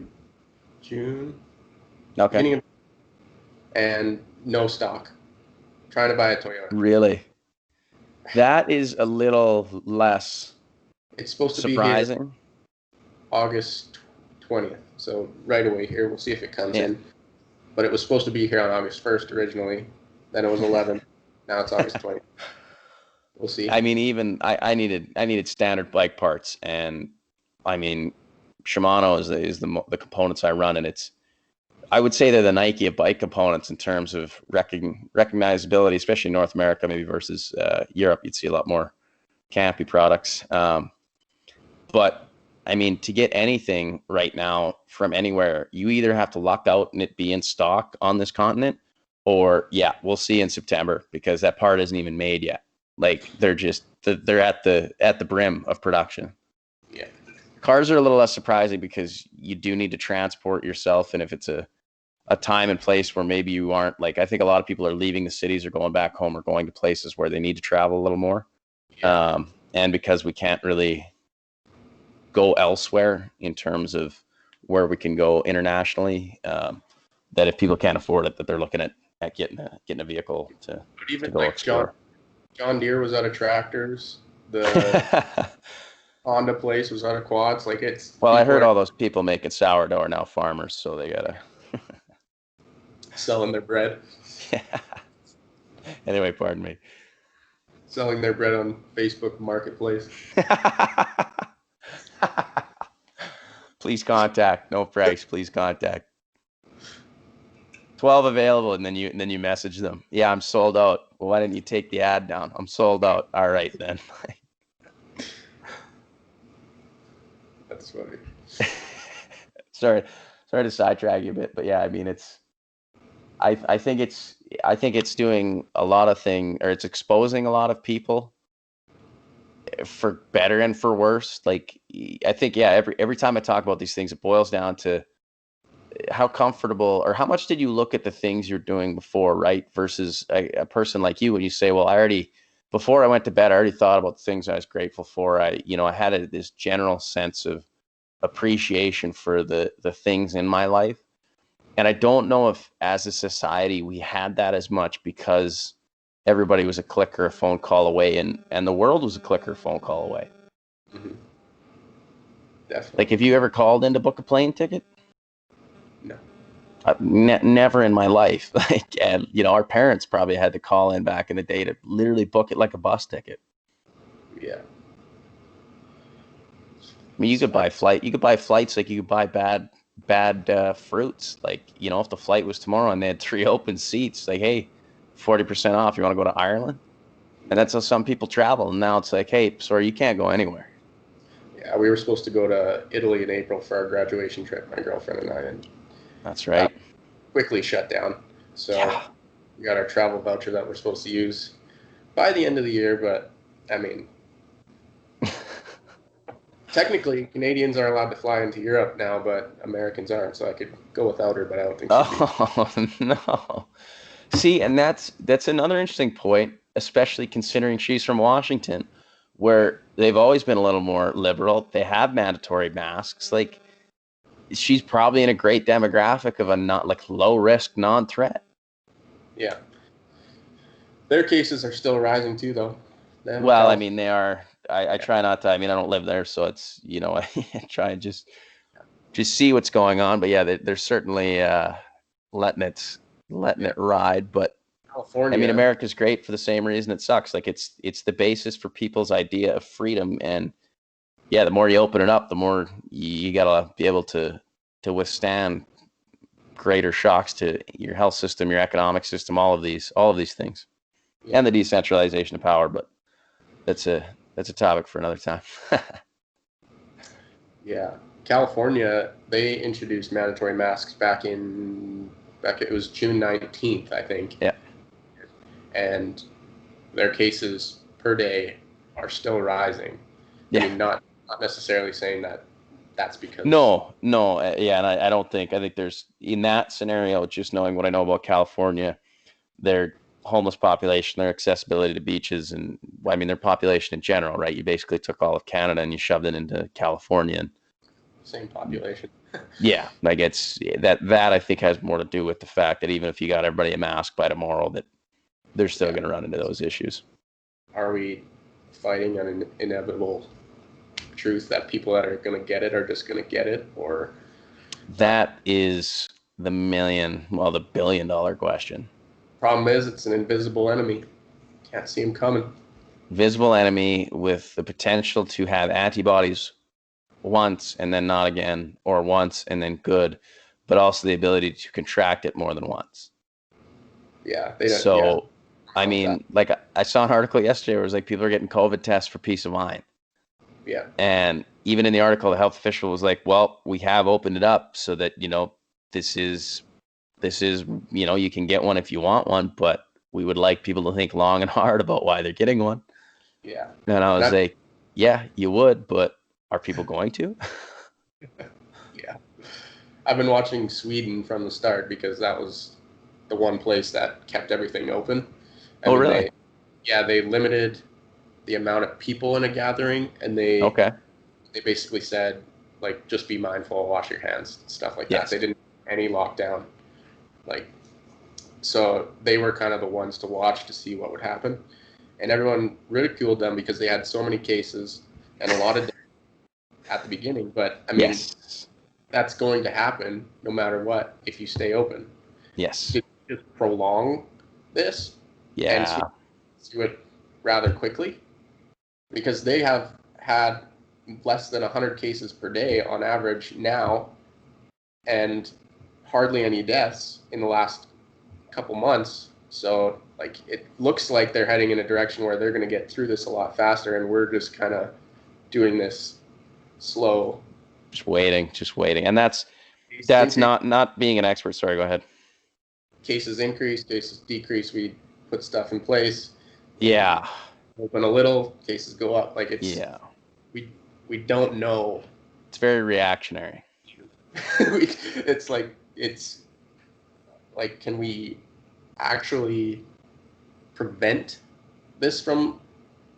June. Okay. And no stock. I'm trying to buy a Toyota. Really? That is a little less. It's supposed to surprising. Be here August 20th. So right away here, we'll see if it comes in. But it was supposed to be here on August 1st originally. Then it was 11th. Now it's August 20th. We'll see. I mean, even I needed standard bike parts, and I mean, Shimano is the components I run, and I would say they're the Nike of bike components in terms of recognizability, especially in North America, maybe versus Europe. You'd see a lot more campy products. But I mean, to get anything right now from anywhere, you either have to luck out and it be in stock on this continent, or we'll see in September because that part isn't even made yet. Like they're at the brim of production. Yeah. Cars are a little less surprising because you do need to transport yourself, and if it's a time and place where maybe you aren't, like, I think a lot of people are leaving the cities or going back home or going to places where they need to travel a little more. Yeah. And because we can't really go elsewhere in terms of where we can go internationally, that if people can't afford it, that they're looking at getting a vehicle to go like explore. John Deere was out of tractors. The Honda place was out of quads. Like it's. Well, I heard all those people making sourdough are now farmers, so they gotta selling their bread. Yeah. Anyway, pardon me. Selling their bread on Facebook Marketplace. Please contact. No price. Please contact. 12 available, and then you message them. Yeah, I'm sold out. Well, why didn't you take the ad down? I'm sold out. All right then. That's funny. Sorry to sidetrack you a bit, but yeah, I mean I think it's doing a lot of things, or it's exposing a lot of people for better and for worse. Like I think, yeah, every time I talk about these things, it boils down to how comfortable or how much did you look at the things you're doing before, right? Versus a person like you, when you say, well, before I went to bed, I already thought about the things I was grateful for. I had this general sense of appreciation for the things in my life. And I don't know if as a society we had that as much because everybody was a click or a phone call away, and the world was a click or a phone call away. Mm-hmm. Definitely. Like, have you ever called in to book a plane ticket? No. Never in my life. Like, and our parents probably had to call in back in the day to literally book it like a bus ticket. Yeah. I mean, you could buy flights like you could buy bad fruits. Like, if the flight was tomorrow and they had 3 open seats, like, hey, 40% off. You want to go to Ireland? And that's how some people travel. And now it's like, hey, sorry, you can't go anywhere. Yeah, we were supposed to go to Italy in April for our graduation trip, my girlfriend and I, and That's right. quickly shut down. So Yeah. we got our travel voucher that we're supposed to use by the end of the year, but I mean, technically Canadians are allowed to fly into Europe now, but Americans aren't. So I could go without her, but I don't think she'd be. Oh no. See, and that's another interesting point, especially considering she's from Washington, where they've always been a little more liberal. They have mandatory masks. Like, she's probably in a great demographic of a not like low risk non-threat. Yeah. Their cases are still rising too, though. Them, Well, I mean, they are. I try not to. I mean, I don't live there, so it's I try and just see what's going on. But yeah, they're certainly letting it ride. But I mean, California. America's great for the same reason it sucks. Like, it's the basis for people's idea of freedom, and yeah, the more you open it up, the more you gotta be able to withstand greater shocks to your health system, your economic system, all of these things, and the decentralization of power. But that's a topic for another time. Yeah. California, they introduced mandatory masks back it was June 19th, I think. Yeah. And their cases per day are still rising. Yeah. I mean, not necessarily saying that that's because No, yeah, and I don't think. I think there's in that scenario, just knowing what I know about California, their homeless population, their accessibility to beaches, and I mean their population in general, right? You basically took all of Canada and you shoved it into California, and same population. yeah, like it's that I think has more to do with the fact that even if you got everybody a mask by tomorrow, that they're still going to run into those issues. Are we fighting an inevitable truth that people that are going to get it are just going to get it, or that is the billion-dollar question. problem is it's an invisible enemy. Can't see him coming. Visible enemy with the potential to have antibodies once and then not again, or once and then good, but also the ability to contract it more than once. Yeah, they don't. So, Yeah, I mean, like I saw an article yesterday where it was like people are getting COVID tests for peace of mind. yeah, And even in the article, the health official was like, well, we have opened it up so that, this is, you can get one if you want one, but we would like people to think long and hard about why they're getting one. yeah. And I was like, yeah, you would, but are people going to? Yeah. I've been watching Sweden from the start because that was the one place that kept everything open. I mean, Really? they limited the amount of people in a gathering, and Okay. they basically said, like, just be mindful, wash your hands, stuff like Yes. that. They didn't any lockdown. Like, so they were kind of the ones to watch to see what would happen. And everyone ridiculed them because they had so many cases and a lot of at the beginning. But I mean, Yes. that's going to happen no matter what if you stay open. Yes. Just prolong this and Yeah. do it rather quickly because they have had less than 100 cases per day on average now and hardly any deaths in the last couple months. So, like, it looks like they're heading in a direction where they're going to get through this a lot faster, and we're just kind of doing this slow. Just waiting. And that's not being an expert. Sorry, go ahead. Cases increase, cases decrease. We put stuff in place. Yeah. open a little, cases go up. Like Yeah, we we don't know. it's very reactionary. It's like, can we actually prevent this from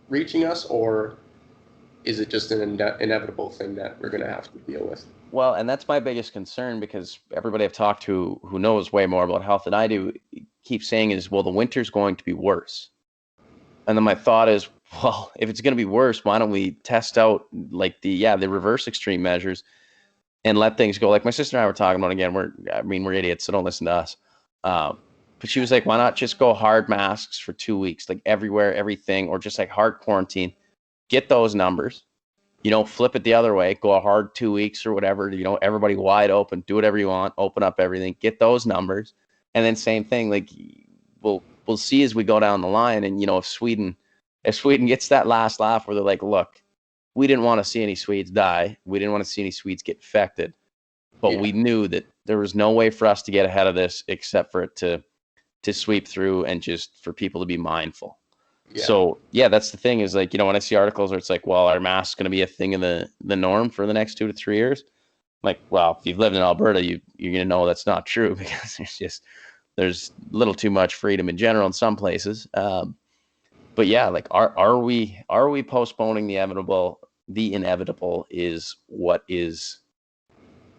reaching us, or is it just an inevitable thing that we're going to have to deal with? Well, and that's my biggest concern, because everybody I've talked to who knows way more about health than I do keeps saying is, well, the winter's going to be worse. And then my thought is, well, if it's going to be worse, why don't we test out like the reverse extreme measures and let things go? Like my sister and I were talking about, again, we're idiots, so don't listen to us. But she was like, why not just go hard masks for 2 weeks, like everywhere, everything, or just like hard quarantine, get those numbers, flip it the other way, go a hard 2 weeks or whatever, everybody wide open, do whatever you want, open up everything, get those numbers. And then same thing, like we'll see as we go down the line. And, if Sweden gets that last laugh where they're like, look, we didn't want to see any Swedes die. We didn't want to see any Swedes get infected, but we knew that there was no way for us to get ahead of this except for it to sweep through and just for people to be mindful. Yeah. So that's the thing is, like, when I see articles where it's like, well, our mask's going to be a thing of the norm for the next 2 to 3 years. Like, well, if you've lived in Alberta, you're going to know that's not true, because there's a little too much freedom in general in some places. But yeah, like, are we postponing the inevitable? The inevitable is what is,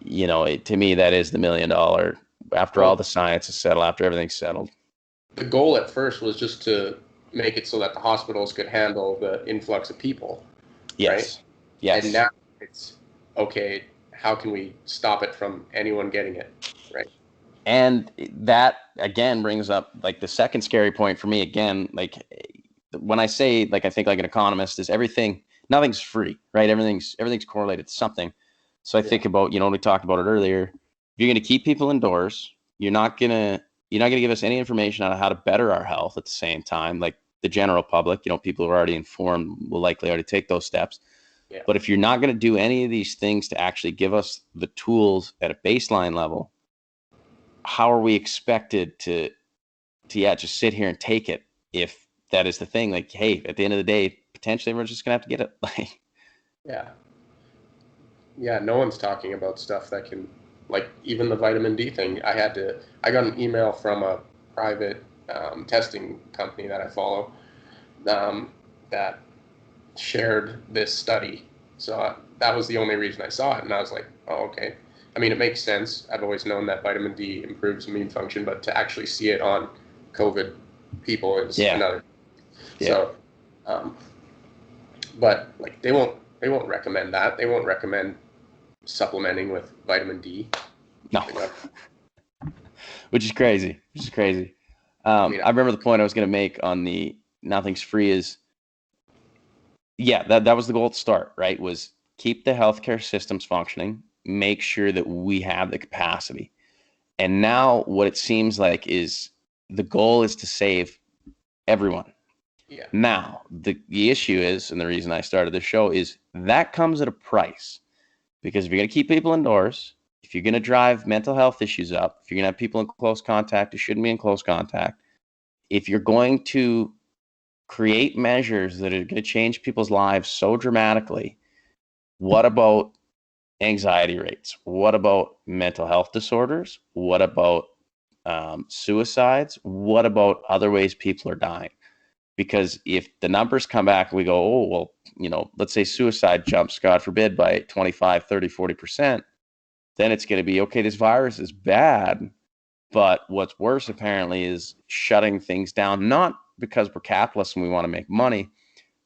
to me, that is the $1 million. After all the science is settled, after everything's settled. The goal at first was just to make it so that the hospitals could handle the influx of people. Yes. Right? Yes. And now it's, okay, how can we stop it from anyone getting it? Right. And that, again, brings up, like, the second scary point for me, again, like, when I say, like, I think like an economist, is nothing's free, right? Everything's correlated to something. So I think about, we talked about it earlier. If you're going to keep people indoors, you're not going to give us any information on how to better our health at the same time. Like, the general public, people who are already informed will likely already take those steps. Yeah. But if you're not going to do any of these things to actually give us the tools at a baseline level, how are we expected to just sit here and take it, if that is the thing? Like, hey, at the end of the day, potentially everyone's just going to have to get it. Yeah, no one's talking about stuff that can, like, even the vitamin D thing. I got an email from a private testing company that I follow that shared this study. So that was the only reason I saw it. And I was like, oh, okay. I mean, it makes sense. I've always known that vitamin D improves immune function, but to actually see it on COVID people is another. Yeah. So, but like, they won't recommend that. They won't recommend supplementing with vitamin D. No. Which is crazy. I remember the point I was going to make on the nothing's free is, that was the goal at the start, right? Was keep the healthcare systems functioning, make sure that we have the capacity. And now what it seems like is the goal is to save everyone. Yeah. Now, the issue is, and the reason I started the show is, that comes at a price. Because if you're going to keep people indoors, if you're going to drive mental health issues up, if you're going to have people in close contact who shouldn't be in close contact, if you're going to create measures that are going to change people's lives so dramatically, what about anxiety rates? What about mental health disorders? What about suicides? What about other ways people are dying? Because if the numbers come back and we go, oh, well, let's say suicide jumps, God forbid, by 25, 30, 40%, then it's going to be, okay, this virus is bad. But what's worse, apparently, is shutting things down, not because we're capitalists and we want to make money,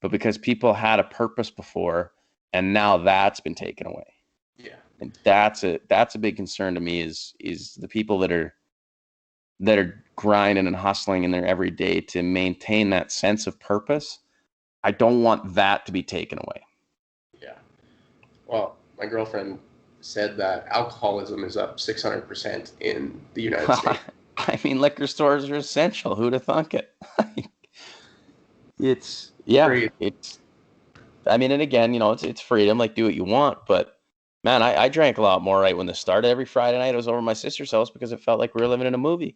but because people had a purpose before, and now that's been taken away. Yeah. And that's a big concern to me is the people that are grinding and hustling in their every day to maintain that sense of purpose. I don't want that to be taken away. Yeah. Well, my girlfriend said that alcoholism is up 600% in the United States. I mean, liquor stores are essential. Who'd have thunk it? I mean, and again, it's freedom, like, do what you want. But man, I drank a lot more right when this started. Every Friday night I was over at my sister's house because it felt like we were living in a movie.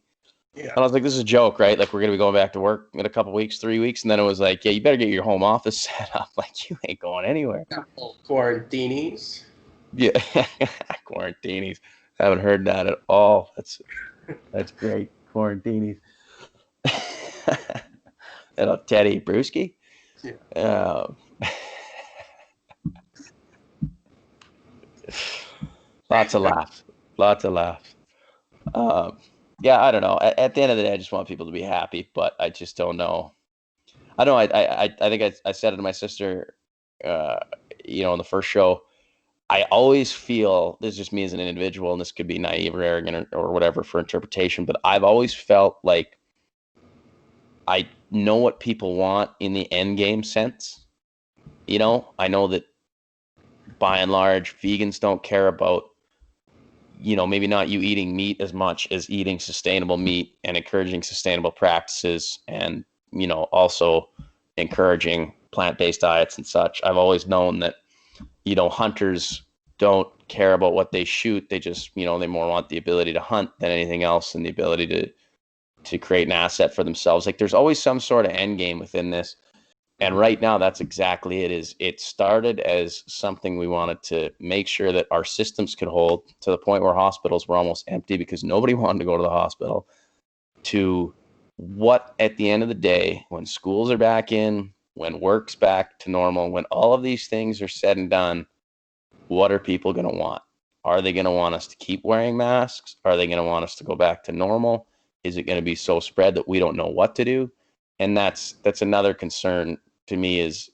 Yeah. And I was like, this is a joke, right? Like, we're going to be going back to work in a couple weeks, 3 weeks. And then it was like, yeah, you better get your home office set up. Like, you ain't going anywhere. Quarantinis. Yeah. Quarantinis. Haven't heard that at all. That's great. Quarantinis. Hello, Teddy Bruschi. Yeah. Um, lots of laughs. Lots of laughs. Um, yeah, I don't know. At the end of the day, I just want people to be happy, but I just don't know. I don't know. I think I said it to my sister, uh, in the first show. I always feel, this is just me as an individual, and this could be naive or arrogant or whatever for interpretation, but I've always felt like I know what people want in the end game sense. I know that by and large, vegans don't care about, maybe not you eating meat as much as eating sustainable meat and encouraging sustainable practices and, also encouraging plant-based diets and such. I've always known that, hunters don't care about what they shoot. They just, they more want the ability to hunt than anything else and the ability to create an asset for themselves. Like, there's always some sort of end game within this. And right now, that's exactly it. It started as something we wanted to make sure that our systems could hold, to the point where hospitals were almost empty because nobody wanted to go to the hospital, to what, at the end of the day, when schools are back in, when work's back to normal, when all of these things are said and done, what are people going to want? Are they going to want us to keep wearing masks? Are they going to want us to go back to normal? Is it going to be so spread that we don't know what to do? And that's another concern to me. Is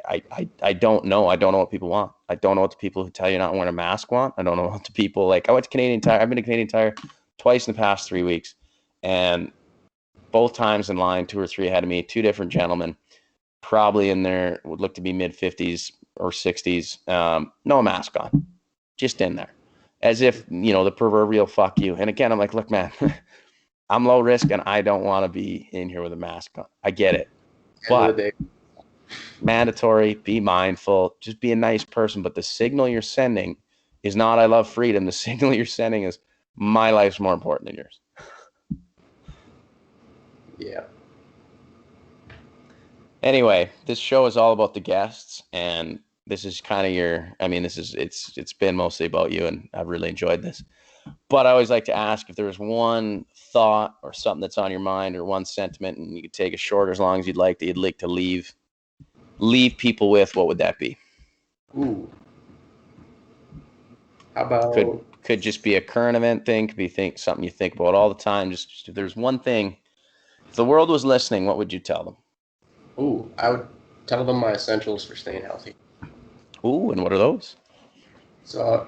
I don't know. I don't know what people want. I don't know what the people who tell you not wearing a mask want. I don't know what the people, like, I went to Canadian Tire. I've been to Canadian Tire twice in the past 3 weeks, and both times in line, 2 or 3 ahead of me, 2 different gentlemen, probably in their, would look to be mid-50s or 60s, no mask on, just in there, as if, the proverbial fuck you. And again, I'm like, look, man, I'm low risk and I don't want to be in here with a mask on. I get it. But mandatory, be mindful, just be a nice person. But the signal you're sending is not, I love freedom. The signal you're sending is, my life's more important than yours. Yeah. Anyway, this show is all about the guests, and this is kind of it's been mostly about you, and I've really enjoyed this. But I always like to ask if there was one thought or something that's on your mind, or one sentiment, and you could take as short or as long as you'd like, that you'd like to leave people with. What would that be? Ooh. How about Could just be a current event thing, could be something you think about all the time. Just if there's one thing, if the world was listening, what would you tell them? Ooh, I would tell them my essentials for staying healthy. Ooh, and what are those? So,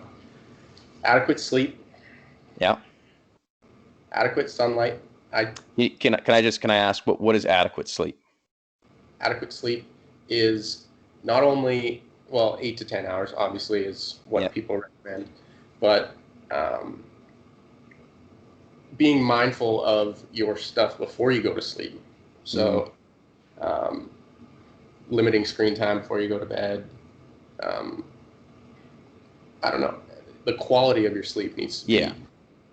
adequate sleep. Yeah. Adequate sunlight. Can I ask, what is adequate sleep? Adequate sleep is not only, well, 8 to 10 hours obviously is what people recommend, but being mindful of your stuff before you go to sleep. So limiting screen time before you go to bed. I don't know. The quality of your sleep needs to be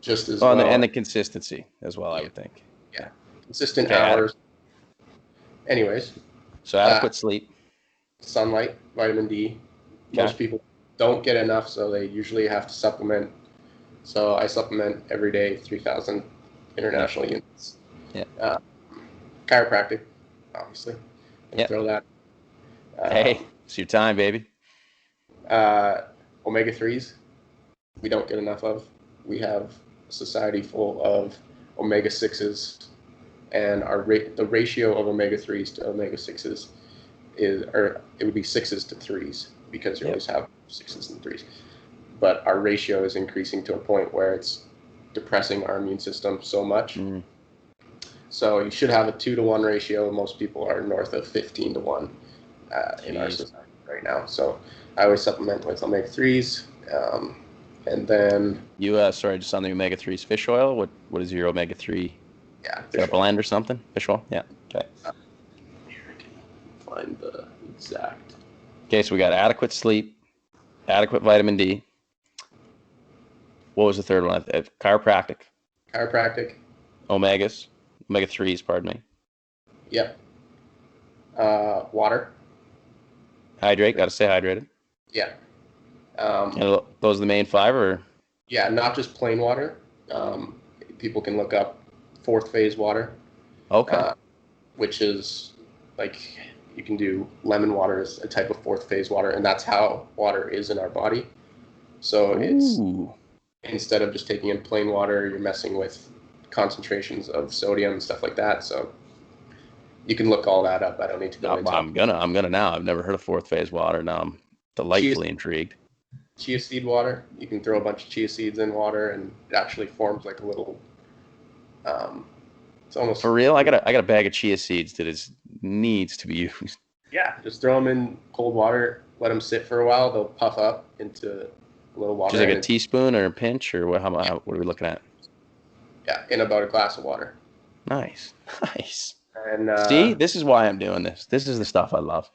just as well. And the consistency as well, I would think. Yeah. Consistent hours. Anyways. So adequate sleep. Sunlight, vitamin D. Most people don't get enough, so they usually have to supplement. So I supplement every day, 3,000 international units. Yeah. Chiropractic, obviously. Throw that. Hey, it's your time, baby. Omega-3s, we don't get enough of. We have a society full of omega-6s, and the ratio of omega-3s to omega-6s it would be 6s to 3s, because you always have 6s and 3s. But our ratio is increasing to a point where it's depressing our immune system so much. So you should have a 2-to-1 ratio. Most people are north of 15-to-1 in our society right now. So I always supplement with omega-3s. And then just on the omega-3s, fish oil. What is your omega-3? Yeah, is that a blend or something? Fish oil? Yeah. Okay. Here I can find the exact. Okay, so we got adequate sleep, adequate vitamin D. What was the third one? Chiropractic. Chiropractic, omega 3s, pardon me. Yep. Water. Hydrate, got to stay hydrated. Yeah. And those are the main five, or? Yeah, not just plain water. People can look up fourth phase water, Okay. which is like you can do lemon water as a type of fourth phase water, and that's how water is in our body. So it's Ooh. instead of just taking in plain water, you're messing with concentrations of sodium and stuff like that. So you can look all that up. I don't need to go into it. I'm gonna now. I've never heard of fourth phase water. Now I'm Chia, delightfully intrigued. chia seed water. You can throw a bunch of chia seeds in water, and it actually forms like a little. Um, it's almost For real, I got a bag of chia seeds that needs to be used. yeah. Just throw them in cold water. Let them sit for a while. They'll puff up into a little water. Just like a teaspoon or a pinch, or what are we looking at? Yeah, in about a glass of water. Nice, nice. And See, this is why I'm doing this. This is the stuff I love.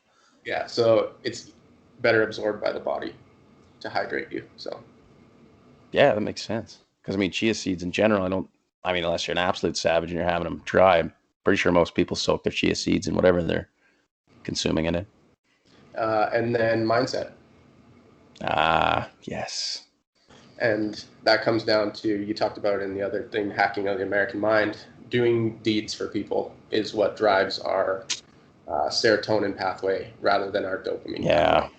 yeah, so it's better absorbed by the body to hydrate you. So Yeah, that makes sense. Because I mean, chia seeds in general, I don't. I mean, unless you're an absolute savage and you're having them dry, I'm pretty sure most people soak their chia seeds in whatever they're consuming in it. and then mindset. Ah, yes. And that comes down to, you talked about it in the other thing, hacking of the American mind. Doing deeds for people is what drives our serotonin pathway rather than our dopamine Yeah. pathway.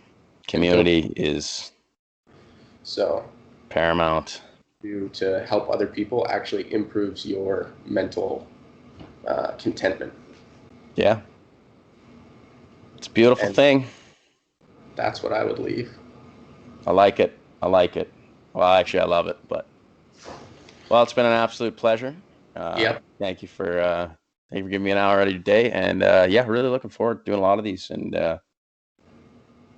Community is So paramount. to help other people actually improves your mental contentment. Yeah. It's a beautiful And thing. that's what I would leave. I like it. I like it. Well, actually, I love it. But it's been an absolute pleasure. Yep. Thank you for giving me an hour out of your day. And yeah, really looking forward to doing a lot of these. And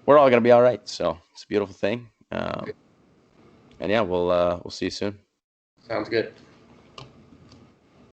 we're all gonna be all right. So it's a beautiful thing. And yeah, we'll see you soon. Sounds good.